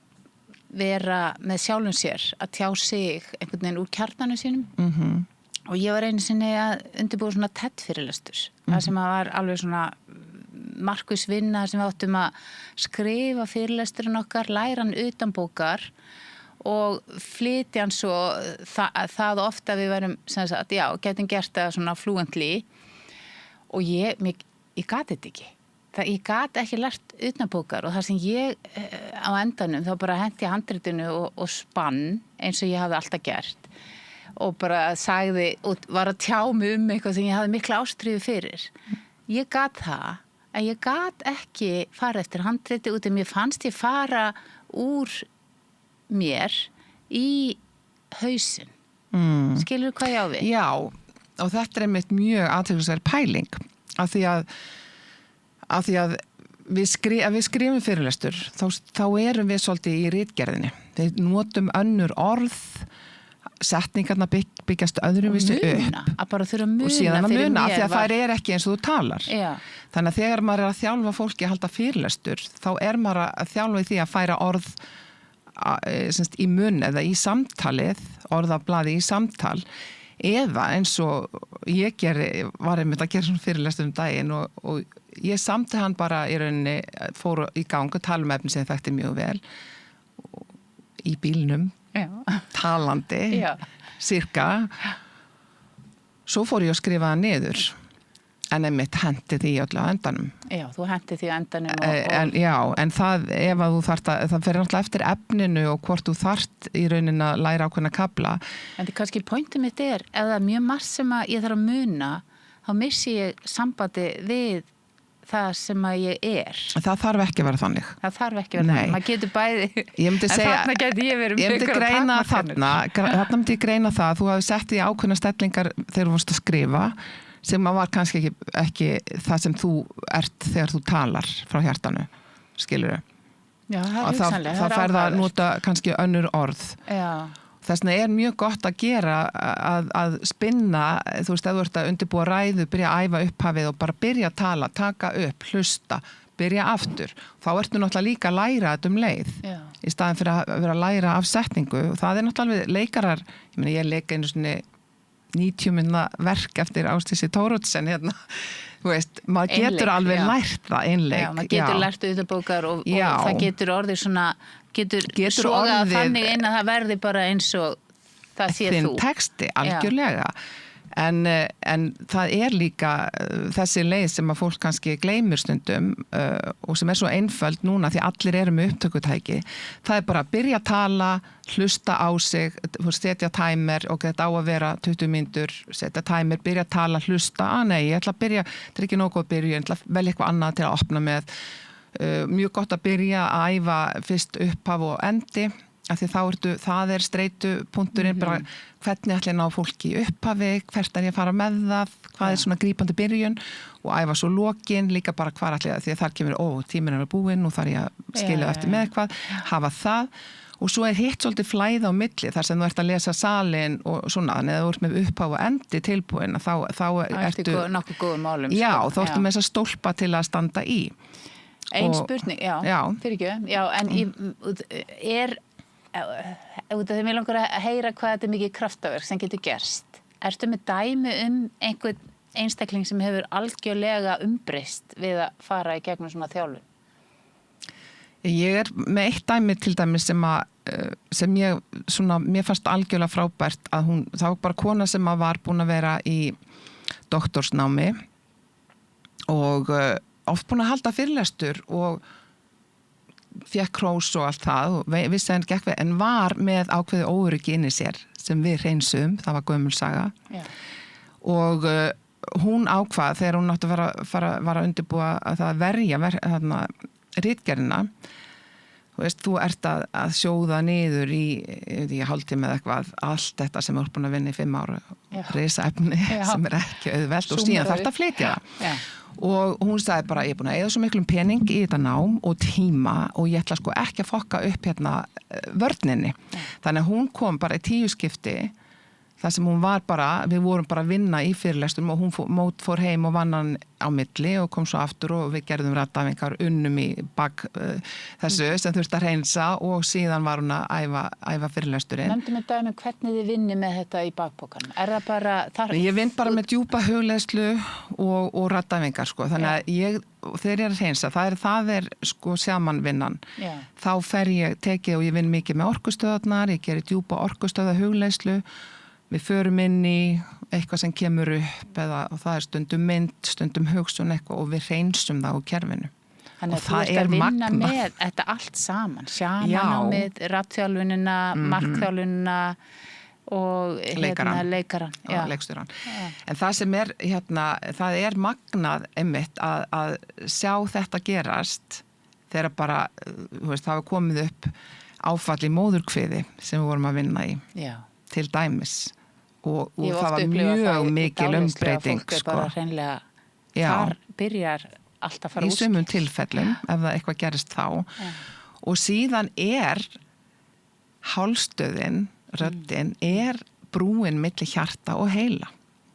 vera með sjálfum sér, að tjá sig einhvern veginn úr kjarnanum sínum og ég var einu sinni að undirbúa svona TED-fyrirlestur, það sem var alveg svona markviss vinna sem við áttum að skrifa fyrirlesturinn okkar, læra hann utan bókar og flytja hann svo það ofta við verum sem sagt, já, getum gert það svona fluently og ég gat þetta ekki. Ég gat ekki lært utanbókar og það sem ég á endanum þá bara henti handritinu og spann eins og ég hafði alltaf gert og bara sagði og var að tjá mig eitthvað sem ég hafði mikla ástríðu fyrir. Ég gat það, en ég gat ekki fara eftir handriti út af mér fannst ég fara úr mér í hausinn. Skilur hvað ég á við? Já, og þetta er einmitt mjög athyglisverð pæling af því að við skrifum fyrirlestur þá erum við svolítið í ritgerðinni. Við notum önnur orð, setningarna byggjast öðruvísi upp. Að bara þurfa að muna. Og síðan að muna, af því að þær er ekki eins og þú talar. Já. Þannig að þegar maður er að þjálfa fólki að halda fyrirlestur, þá er maður að þjálfa í því að færa orð í munn eða í samtalið, orðablaði í samtal, eða eins og ég var einmitt að gera svona fyrirlestur daginn og ég samti hann bara í rauninni, fór í gang og tala efni sem þekkti mjög vel í bílnum, talandi, cirka. Svo fór ég að skrifa það niður, en einmitt hendi því öllu á endanum. Já, þú hendi því á endanum. En það, ef að þú þarft að, það fer náttúrulega eftir efninu og hvort þú þarft í rauninni að læra ákveðna kafla. En það kannski pointið mitt ef það er mjög margt sem að ég þarf að muna, þá missi ég sambandi við það sem að ég er. Það þarf ekki að vera þannig. Það þarf ekki að vera þannig. Maður getur bæði. Ég myndi segja, þarna geti ég verið myndi greina þarna myndi ég greina það að þú hafi sett í ákveðna stellingar þegar þú vorst að skrifa sem var kannski ekki það sem þú ert þegar þú talar frá hjartanu, skilurðu. Já, það er hugsanlega. Það færð að nota kannski önnur orð. Já. Þess vegna er mjög gott að gera að spinna, þú veist, ef þú ert að undirbúa ræðu, byrja að æfa upphafið og bara byrja að tala, taka upp, hlusta, byrja aftur. Þá ertu náttúrulega líka að læra þetta leið. Já. Í staðin fyrir að vera að læra af setningu. Og það er náttúrulega leikarar, ég leika einu svona 90 minna verk eftir Ásdísi Thoroddsen hérna. Þú veist, maður getur alveg lært það einleik. Já, maður getur lært utanbókar og það getur orðið svona getur sogað þannig inn að það verði bara eins og það sé þú. Þinn texti, algjörlega. En það er líka þessi leið sem að fólk kannski gleymir stundum og sem er svo einföld núna því allir eru með upptökutæki. Það er bara að byrja að tala, hlusta á sig, setja timer og þetta á að vera 20 mínútur, setja timer, byrja að tala, hlusta. Nei, ég ætla að byrja, þetta er ekki nógu að byrja, ég ætla að velja eitthvað annað til að opna með. Mjög gott að byrja að æfa fyrst upphaf og endi. Af því það er streitupunkturinn bara hvernig ætla ég ná fólki í upphafi, hvert er ég að fara með það, hvað er svona grípandi byrjun og æfa svo lokin, líka bara hvar ætla ég því að þar kemur, tíminn er búinn, nú þarf ég að skilja eftir með eitthvað, hafa það og svo er hitt svolítið flæða á milli þar sem þú ert að lesa salin og svona, en eða þú ert með upphaf og endi tilbúin, þá ertu nokkuð góðum málum. Já, þá ertu með þessa stólpa til að standa í. Ein spurning, fyrir ekki, en þegar mér langar að heyra hvað þetta er mikið kraftaverk sem getur gerst. Ertu með dæmi einhvern einstakling sem hefur algjörlega umbreyst við að fara í gegnum svona þjálfun? Ég er með eitt dæmi til dæmi sem mér fannst algjörlega frábært að það var bara kona sem var búin að vera í doktorsnámi og oft búin að halda fyrirlestur og fekk hrós og allt það og vissi henni gekk við, en var með ákveði óöryggi inni sér sem við hreinsum, það var gömul saga. Og hún ákvað þegar hún átti var að undirbúa að það verja ritgerðina. Þú ert að sjóða niður í hálftíma eða eitthvað, allt þetta sem er búin að vinna í 5 ára, risaefni sem er ekki auðvelt og síðan þarf að flytja það. Og hún sagði bara, ég er búin að eyða svo miklum pening í þetta nám og tíma og ég ætla sko ekki að fokka upp hérna vörninni. Þannig að hún kom bara í 10 skipti Það sem hún var bara, við vorum bara að vinna í fyrirlestum og hún fór heim og vann hann á milli og kom svo aftur og við gerðum raddæfingar unnum í bak þessu sem þurfti að hreinsa og síðan var hún að æfa fyrirlesturinn. Nefndu með dæmi hvernig þið vinni með þetta í bakpokanum. Það bara... Ég vinn bara með djúpa hugleiðslu og raddæfingar sko. Þannig að þegar ég er að hreinsa, það er sko samanvinnan. Já. Þá tekið og ég vinn mikið með orkustöðarnar, ég gerir djúpa orkustöða hugleiðslu. Við förum inn í eitthvað sem kemur upp og það er stundum mynd, stundum hugsun eitthvað og við hreinsum það á kerfinu. Þannig að þú ert að vinna með þetta allt saman, sjamannámið, raddþjálfunina, markþjálfunina og leikaran. Leikstjóran. En það sem er, það er magnað einmitt að sjá þetta gerast þegar bara, það var komið upp áfall í móðurkviði sem við vorum að vinna í. Já. Til dæmis og það var mjög mikil umbreyting sko. Bara hreinlega þar byrjar allt að fara í sumum tilfellum ef það eitthvað gerist þá og síðan hálsstöðin, röddin brúin milli hjarta og heila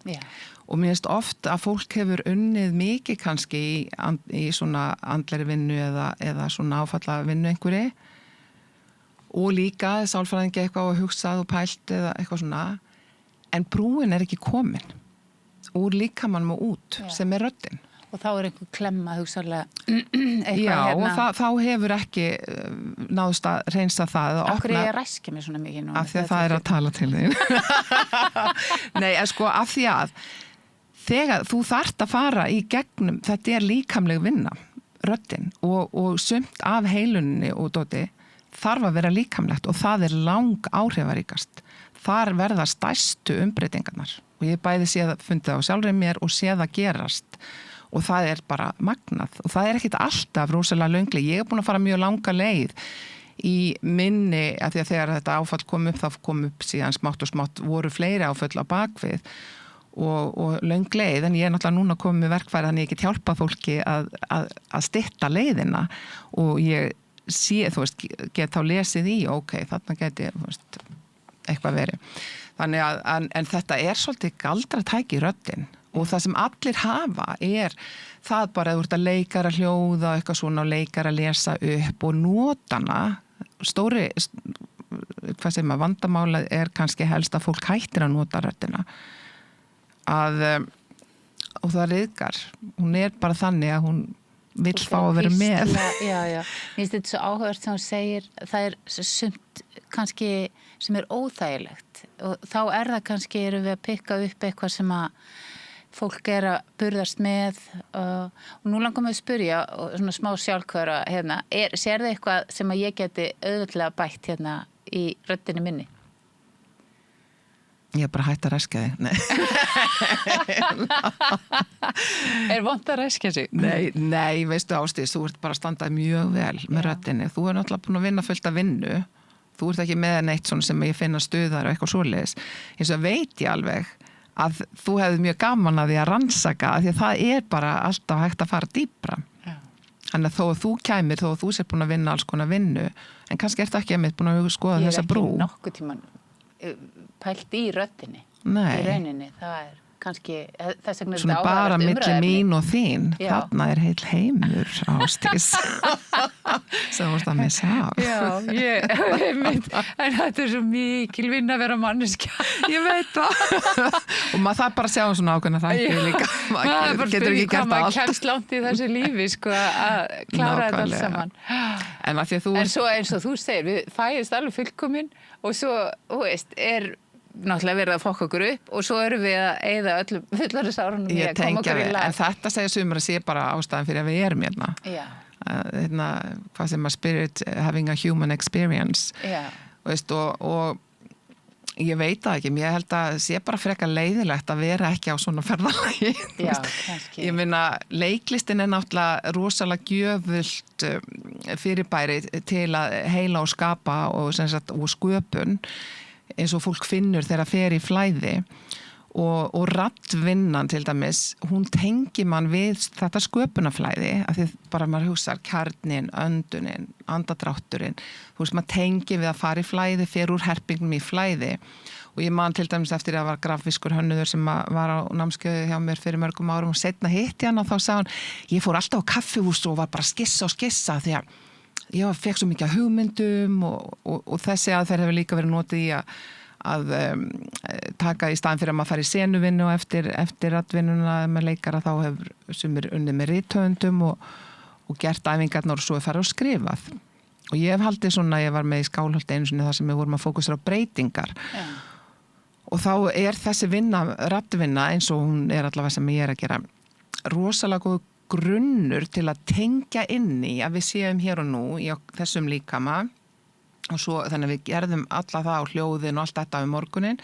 og mér finnst oft að fólk hefur unnið mikið kannski í svona andlegri vinnu eða svona áfalla vinnu einhverju og líka sálfræðingi eitthvað og hugsað og pælt eða eitthvað svona en brúin ekki komin úr líkamannum og út sem röddin. Og þá einhver klemma hugsaðlega eitthvað Já, og þá hefur ekki náðst að reynsa það. Af hverju ég ræski mig svona mikið núna? Af því að það að tala til þín. Nei, sko, af því að þegar þú þarft að fara í gegnum, þetta líkamleg vinna, röddin og sumt af heiluninni og dóti þarf að vera líkamlegt og það lang áhrifaríkast. Þar verða stærstu umbreytingarnar og ég bæði fundið á sjálfri mér og séð að gerast og það bara magnað og það ekkit alltaf rosalega löngli. Ég búin að fara mjög langa leið í minni að því að þegar þetta áfall kom upp þá kom upp síðan smátt og smátt voru fleiri áföll á bakvið og löng leið en ég náttúrulega núna komið með verkfæri þannig ég get hjálpað fólki að stytta leiðina og ég get þá lesið í þarna geti eitthvað verið þannig að en þetta svolítið galdratæki í röddin og það sem allir hafa það bara að þú ert að leikara hljóða eitthvað svona og leikara lesa upp og notana stóri hvað sem að vandamála kannski helst að fólk hættir að nota röddina og það ryðgar hún bara þannig að hún vill fá að vera með. Já. Mér finnst þetta svo áhugavert sem hún segir, það sumt kannski sem óþægilegt og þá það kannski erum við að pikka upp eitthvað sem að fólk að burðast með og nú langar mig að spyrja og svona smá sjálfkvara sér það eitthvað sem að ég geti auðvitað bætt í röddinni minni? Ég bara hætt að ræskja þig. Vont að ræskja sig? Nei, veistu Ásdís, þú ert bara að standa mjög vel með röddinni. Þú náttúrulega búin að vinna fullt af vinnu. Þú ert ekki með neitt svona sem ég finna stuðar og eitthvað svoleiðis. Eins og veit ég alveg að þú hefði mjög gaman að því að rannsaka því að það bara alltaf hægt að fara dýpra. Þannig að þó að þú kæmir, þó að þú sér búin að vinna alls konar vinnu, en kannski ert ekki einmitt búin að skoða þessa brú. Ég ekki nokkuð tíman pælt í röddinni. Nei. Í rauninni, það kannski þess vegna svona bara milli mín og þín þarna heil heimur Ásdís sem þú vorst að missa af en þetta svo mikil vinna að vera manneskja ég veit það og maður það bara að sjá svona ákveðna þætti líka maður getur ekki gert allt maður kemst langt í þessu lífi að klára þetta allt saman en svo eins og þú segir við fæðist alveg fullkomin og svo náttúrulega verið að fokka okkur upp og svo erum við að eyða öllum fullorðisárunum í að koma okkur í lag. En þetta segir sumir að sé bara ástæðan fyrir að við erum hérna. Já. Hvað sem að spirit having a human experience. Já. Og ég veit það ekki, ég held að sé bara frekar leiðilegt að vera ekki á svona ferðalagi. Já, kannski. Ég meina, leiklistin náttúrulega rosalega gjöfult fyrirbæri til að heila og skapa og sköpun eins og fólk finnur þegar fer í flæði og raddvinnan til dæmis, hún tengir mann við þetta sköpunarflæði af því bara maður hugsar kjarnin, öndunin, andadrátturinn, maður tengir við að fara í flæði, fer úr herpingum í flæði og ég man til dæmis eftir að var grafískur hönnuður sem var á námskeiði hjá mér fyrir mörgum árum og seinna hitti hann og þá sagði hann, ég fór alltaf á kaffihús og var bara að skissa því að ég fekk svo mikið hugmyndum og þessi aðferð hefur líka verið notið í að taka í staðin fyrir að maður fari í senuvinnu og eftir atvinnuna með leikara þá hefur sumir unnið með rithöfundum og gert æfingarnar og svo farið og skrifað. Og ég hef haldið svona, ég var með í Skálholti einu sinni þar sem við vorum að fókusera á breytingar. Ja. Og þá þessi vinna, raddvinna, eins og hún allavega sem ég að gera, rosalega góð grunnur til að tengja inn í að við séum hér og nú í þessum líkama og svo þannig að við gerðum alla það á hljóðin og allt þetta um morgunin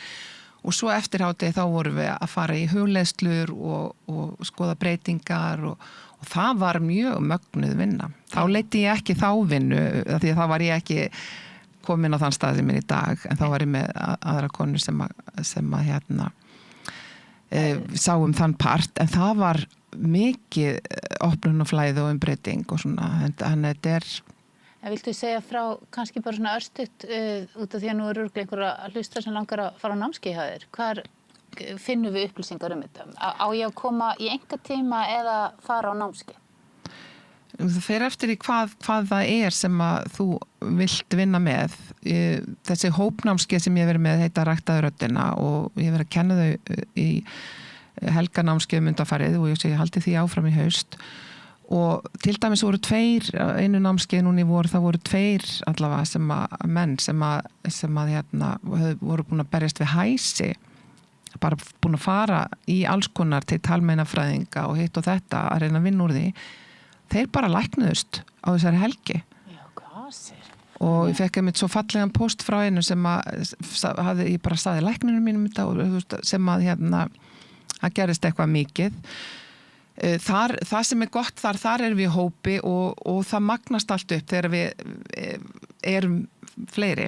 og svo eftir hádegi þá vorum við að fara í hugleiðslur og skoða breytingar og það var mjög mögnuð vinna. Þá leiti ég ekki þá vinnu því að þá var ég ekki komin á þann stað sem er í dag en þá var ég með aðra konur sem sáum þann part en það var mikið opnun og flæði og umbreyting og svona þannig þetta En viltu segja frá kannski bara svona örstutt út af því að nú örugglega einhverja hlustar sem langar að fara á námskeið hjá þér. Hvar finnum við upplýsingar þetta? Á ég að koma í einkatíma eða fara á námskeið? Það fer eftir í hvað það sem að þú vilt vinna með. Þessi hópnámskeið sem ég verið með heita Ræktaðu röddina og ég verið að kenna þau í helganámskeið undanfarið og ég haldi því áfram í haust. Og til dæmis voru einu námskeið núna í vor, það voru allavega menn sem voru búin að berjast við hæsi, bara búin að fara í alls konar til talmeinafræðinga og hitt og þetta að reyna að vinna úr því. Þeir bara læknuðust á þessari helgi. Já, gasir. Og ég fekk einmitt svo fallegan post frá einu sem ég bara saði læknunum mínum þetta sem að gerist eitthvað mikið. Það sem er gott þar erum við í hópi og það magnast allt upp þegar við erum fleiri.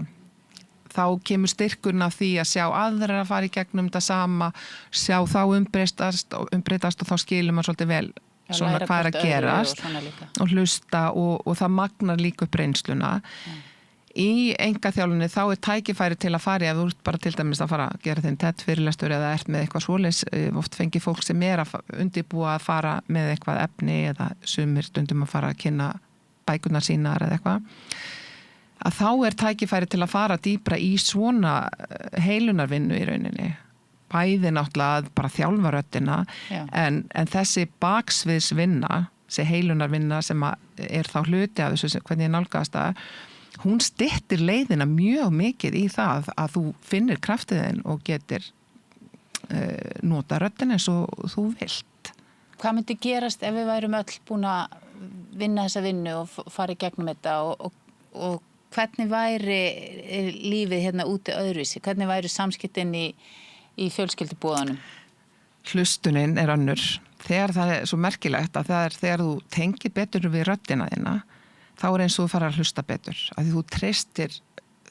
Þá kemur styrkurinn af því að sjá aðra að fara í gegnum þetta sama, sjá þá umbreytast og þá skilum maður svolítið vel svona hvað er að gerast og hlusta og það magnar líka upp reynsluna. Í engaþjálfunni þá er tækifæri til að fara ef þú ert bara til dæmis að fara að gera þinn TED fyrirlestur eða ert með eitthvað svoleiðis oft fengi fólk sem er að undirbúa að fara með eitthvað efni eða sumir stundum að fara að kynna bækurnar sínar eða eitthvað að þá er tækifæri til að fara dýpra í svona heilunarvinnu í rauninni bæði náttúrulega að bara þjálfa röddina en þessi baksviðsvinna þessi heilunarvinna sem er þá hluti af þessu hvernig ég nálgast það hún styttir leiðina mjög mikið í það að þú finnir kraftiðinn og getur nota röddina eins og þú vilt. Hvað myndi gerast ef við værum öll búin að vinna þessa vinnu og fara í gegnum þetta og hvernig væri lífið hérna úti öðruvísi? Hvernig væri samskiptin í fjölskyldubúðunum? Hlustunin er önnur. Þegar það er svo merkilegt að það er þegar þú tengir betur við röddina þína þá er eins og þú fara að hlusta betur. Af því þú treystir,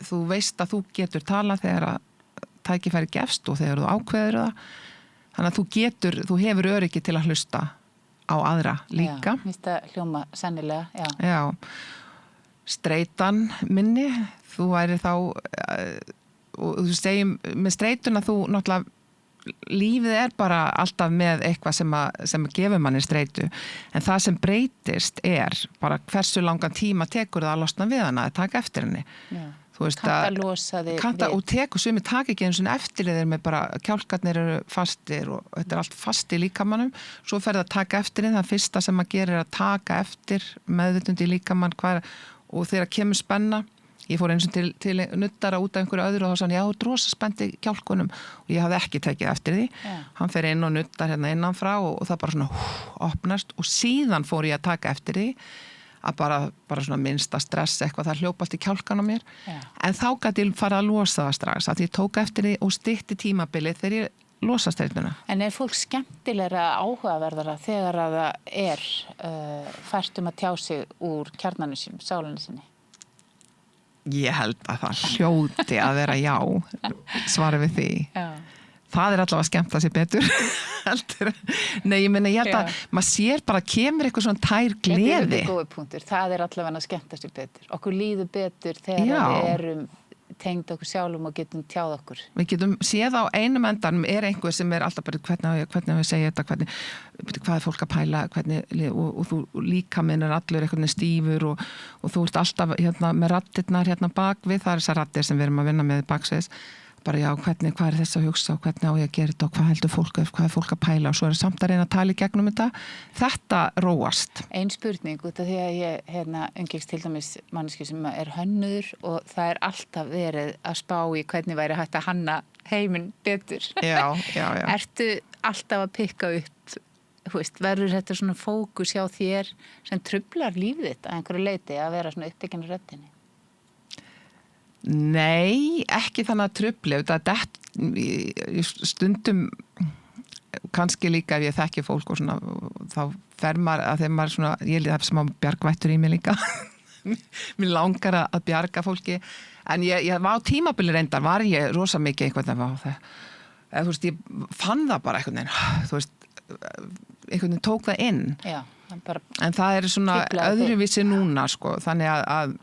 þú veist að þú getur tala þegar að tækifæri gefst og þegar þú ákveður það. Þannig að þú hefur öryggi til að hlusta á aðra líka. Já, víst að hljóma sennilega, já. Já, streitan minni, þú væri þá, og þú segjum, með streituna þú náttúrulega lífið er bara alltaf með eitthvað sem gefur manni streitu en það sem breytist er bara hversu langan tíma tekur það að losna við hana að taka eftir henni Kanta að losa þig og tekur sumi taka ekki eins og eftir þeir með bara kjálkarnir eru fastir og þetta er allt fast í líkamannum svo fer það að taka eftir það fyrsta sem maður gerir er að taka eftir meðvitund í líkamann og þegar kemur spenna ég fór eins og til nuttara út af einhverju öðru og þá sann ég rosa spennt í kjálkunum og ég hafði ekki tekið eftir því. Hann fer inn og nuttar hérna innanfrá og það bara svona opnast og síðan fór ég að taka eftir því að bara svona minnsta stress eitthvað það hljópast í kjálkan á mér. En þá gat ég fara að losa það strax að ég tók eftir því og stytti tímabilið þegar ég losa streituna. En er fólk skemmtilegra áhugaverðara þegar að það fært að tjá sig úr kjarnanum sínum, sálinni sinni? Ég held að það hljóti að vera já, svarið við því. Já. Það er allavega skemmt að sé betur. Nei, ég held að maður sér bara kemur eitthvað svona tær gleði. Þetta er góði punktur. Það er allavega að skemmta sér betur. Okkur líður betur þegar við erum tengd okkur sjálfum og getum tjáð okkur. Við getum séð á einum endanum einhver sem alltaf bara hvernig við segja þetta, hvað fólk að pæla, og þú líka minn allur einhvern veginn stífur og þú ert alltaf með raddirnar bakvið, það þessar raddir sem við erum að vinna með baksviðs, bara já, hvað þess að hugsa og hvernig á ég að gera þetta og hvað heldur fólk, hvað fólk að pæla og svo samt að reyna að tala í gegnum þetta róast. Ein spurning út af því að ég umgengst til dæmis manneskju sem er hönnuður og það er alltaf verið að spá í hvernig væri hægt að hanna heiminn betur. Já. Ertu alltaf að pikka upp, verður þetta svona fókus hjá þér sem truflar lífið þitt að einhverju leiti að vera svona upptekinn á röddinni? Nei, ekki þannig að trufli, stundum kannski líka ef ég þekki fólk og svona, þá fer maður að þegar maður svona, ég líða smá bjargvættur í mig líka, mér langar að bjarga fólki, en ég var á tímabili reyndar, var ég rosa mikið einhvern veginn, ég fann það bara einhvern veginn, einhvern veginn tók það inn, Já, en það er svona öðruvísi núna, þannig að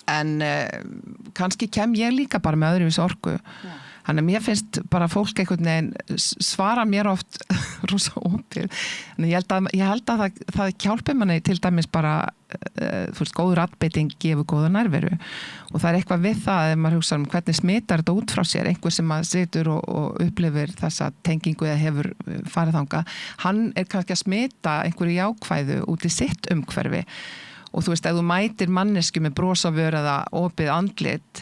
en kannski kem ég líka bara með öðruvísi orku. Þannig að mér finnst bara fólk einhvern veginn svara mér oft rosa opið. En ég held að það hjálpi manni til dæmis bara góð raddbeiting gefur góða nærveru og það er eitthvað við það ef maður hugsa hvernig smitar þetta út frá sér, einhver sem að situr og upplifir þessa tengingu eða hefur farið þangað, hann er kannski að smita einhverju jákvæðu út í sitt umhverfi. Og þú veist, ef þú mætir mannesku með bros á vör eða opið andlit,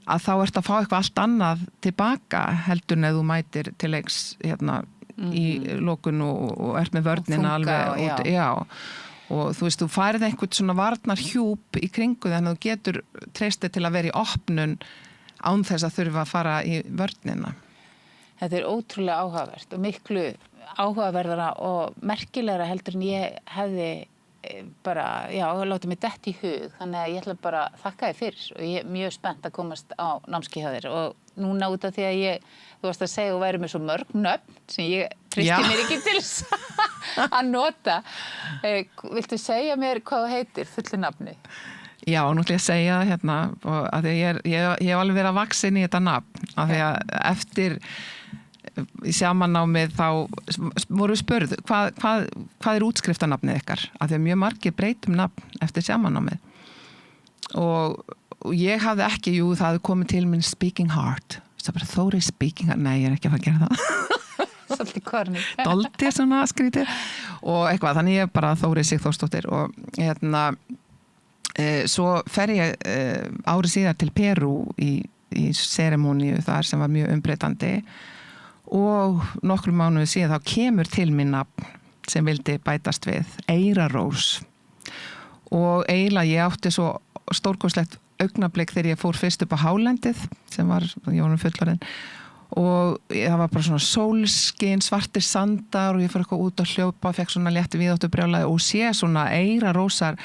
að þá ert að fá eitthvað allt annað tilbaka heldur en ef þú mætir til leiks í lokun og ert með vörnina alveg út. Já. Og þú veist, þú færið einhvern svona varnar hjúp í kringu þannig að þú getur treystið til að vera í opnun án þess að þurfa að fara í vörnina. Þetta er ótrúlega áhugavert og miklu áhugaverðara og merkilegra heldur en ég hefði bara, látið mig dett í hug þannig að ég ætla bara að þakka þér fyrir og ég er mjög spennt að komast á námskeið hjá þér og núna út af því að þú varst að segja og væri með svo mörg nöfn sem ég tristi mér ekki til að nota viltu segja mér hvað þú heitir fullu nafni? Já, nú ætla ég að segja að ég hef alveg verið að vaxa inn í þetta nafn af því að eftir í sjamannámið þá voru spurð hvað er útskriftanafnið ykkar af því að mjög margir breytum nafn eftir sjamannámið og ég hafði ekki, það hafði komið til minn Speaking Heart, það bara Þórey Speaking Heart, nei ég er ekki að fara að gera það svolítið korni Doldi svona skrítið og eitthvað, þannig ég bara Þórey Sigþórsdóttir og svo fer ég árið síðar til Perú í seremóníu þar sem var mjög umbreytandi og nokkrum mánuði síðan þá kemur til mín nafn sem vildi bætast við Eyrarós og eiginlega ég átti svo stórkostlegt augnablik þegar ég fór fyrst upp á hálendið sem var Jónum fullorðin og það var bara svona sólskin, svartir sandar og ég fór eitthvað út að hljópa, fekk svona létti viðáttubrjálæði og sé svona Eyrarósar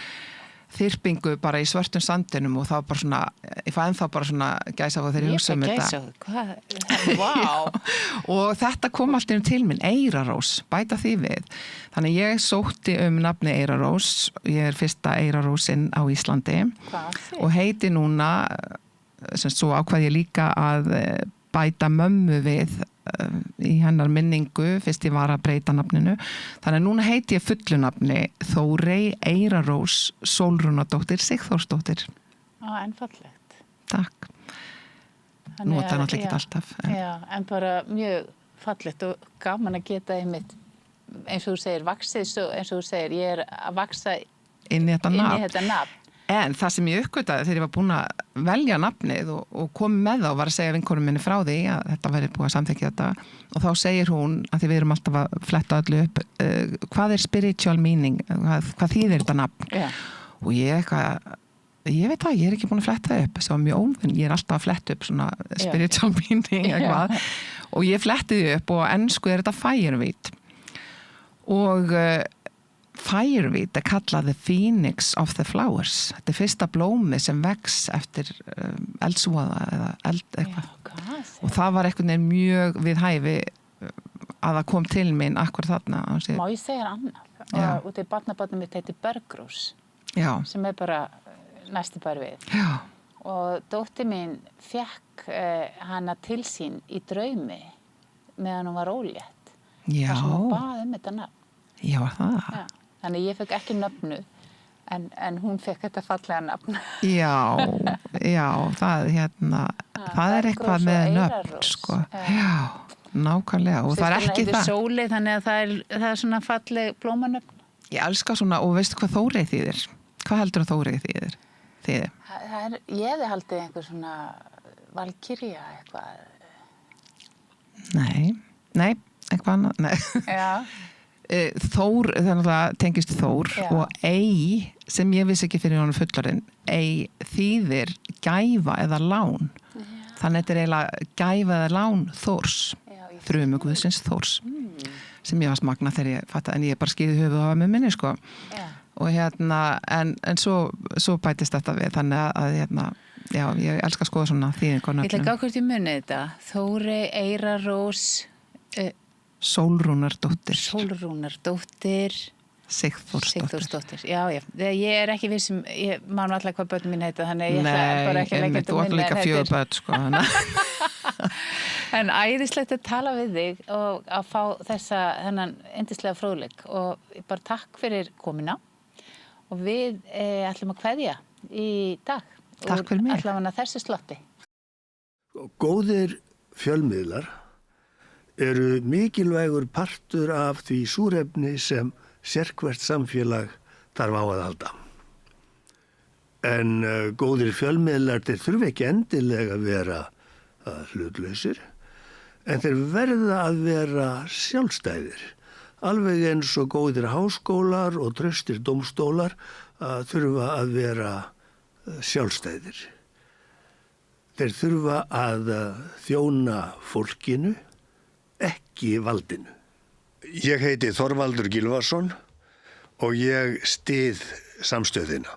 þyrpingu bara í svörtum sandinum og það var bara svona, ég fann ennþá bara svona gæsahúð þegar ég hugsa þetta. Vá! Og þetta kom alltaf til minn, Eyrarós, bæta því við. Þannig ég sótti nafni Eyrarós, ég er fyrsta Eyrarósin á Íslandi og heiti núna, sem svo ákvað ég líka að bæta mömmu við í hennar minningu fyrst ég var að breyta nafninu þannig að núna heiti ég fullu nafni Þórey Eyrarós Sólrúnardóttir Sigþórsdóttir. En fallegt. Takk. Nota náttúrulega ekki alltaf. En bara mjög fallegt og gaman að geta einmitt eins og þú segir vaxið eins og þú segir ég er að vaxa inn í þetta nafn. En það sem ég uppgötaði þegar ég var búin að velja nafnið og kom með það og var að segja vinkonum minni frá því að þetta væri búið að samþykkja þetta og þá segir hún, að því við erum alltaf að fletta öllu upp, hvað er spiritual meaning, hvað þýðir þetta nafn? Og ég veit það, ég er ekki búin að fletta það upp, það var mjög óvinn, ég er alltaf að fletta upp svona spiritual meaning eitthvað og ég flettiði upp og á ensku er þetta Fireweed og Fireweed er kallað the phoenix of the flowers. Þetta er fyrsta blómi sem vex eftir eldsvoða eða eld eitthvað. Og það var einhvern veginn mjög við hæfi að það kom til mín akkur þarna. Má ég segja annað? Og þetta barnabarnið mitt heitir Bergrós. Já. Sem er bara næstu bara við. Já. og dóttir mín fekk hana til sín í draumi meðan hún var ólétt. Já. Þar sem hún bað þetta nafn. Já, það. Já. Þannig ég fekk ekki nöfnu, en hún fekk þetta fallega nafn. Já, það það er eitthvað Bergrós með og nöfn, Eyrarós. sko. Já, nákvæmlega. Og það er ekki Systkina heitir það. Sóley, þannig að það er svona falleg blómanöfn. Ég elska svona, og veistu hvað Þórey þýðir? Hvað heldur Þórey þýðir? Ég hefði haldið einhver svona valkyrja eitthvað. Nei, eitthvað annað, nei. Já. Þór, þannig að tengist Þór Já. og ei, sem ég vissi ekki fyrir honum fullorinn, ei þýðir gæfa eða lán. Þannig að þetta er eiginlega gæfa eða lán Þórs, frumuguðsins Þórs, sem ég var smagna þegar ég fattaði, en ég bara skýði höfuð á með minni, sko. Já. Og en svo bætist þetta við, þannig að já, ég elska að skoða svona þýðingu á Ég ætla nöfnum. að gá hvort ég muni þetta. Þórey, Eyrarós, Sólrúnardóttir, Sólrúnardóttir, Sigþórsdóttir. Já. Ég er ekki vissum, ég man alltaf hvað börn mín heita, þannig ég ætla bara ekki að leggja Nei, þú átt líka 4 börn, sko. En æðislegt að tala við þig og að fá þennan yndislega fróðleik, og bara takk fyrir komuna, og við ætlum að kveðja í dag. Takk fyrir mig. Allavega þessi slotti. Góðir fjölmiðlar eru mikilvægur partur af því súrefni sem sérhvert samfélag þarf á að halda. En góðir fjölmiðlar, þeir þurfa ekki endilega að vera hlutlausir, en þeir verða að vera sjálfstæðir. Alveg eins og góðir háskólar og traustir dómstólar þurfa að vera sjálfstæðir. Þeir þurfa að þjóna fólkinu, ekki valdinu. Ég heiti Þorvaldur Gylfason og ég styð samstöðina.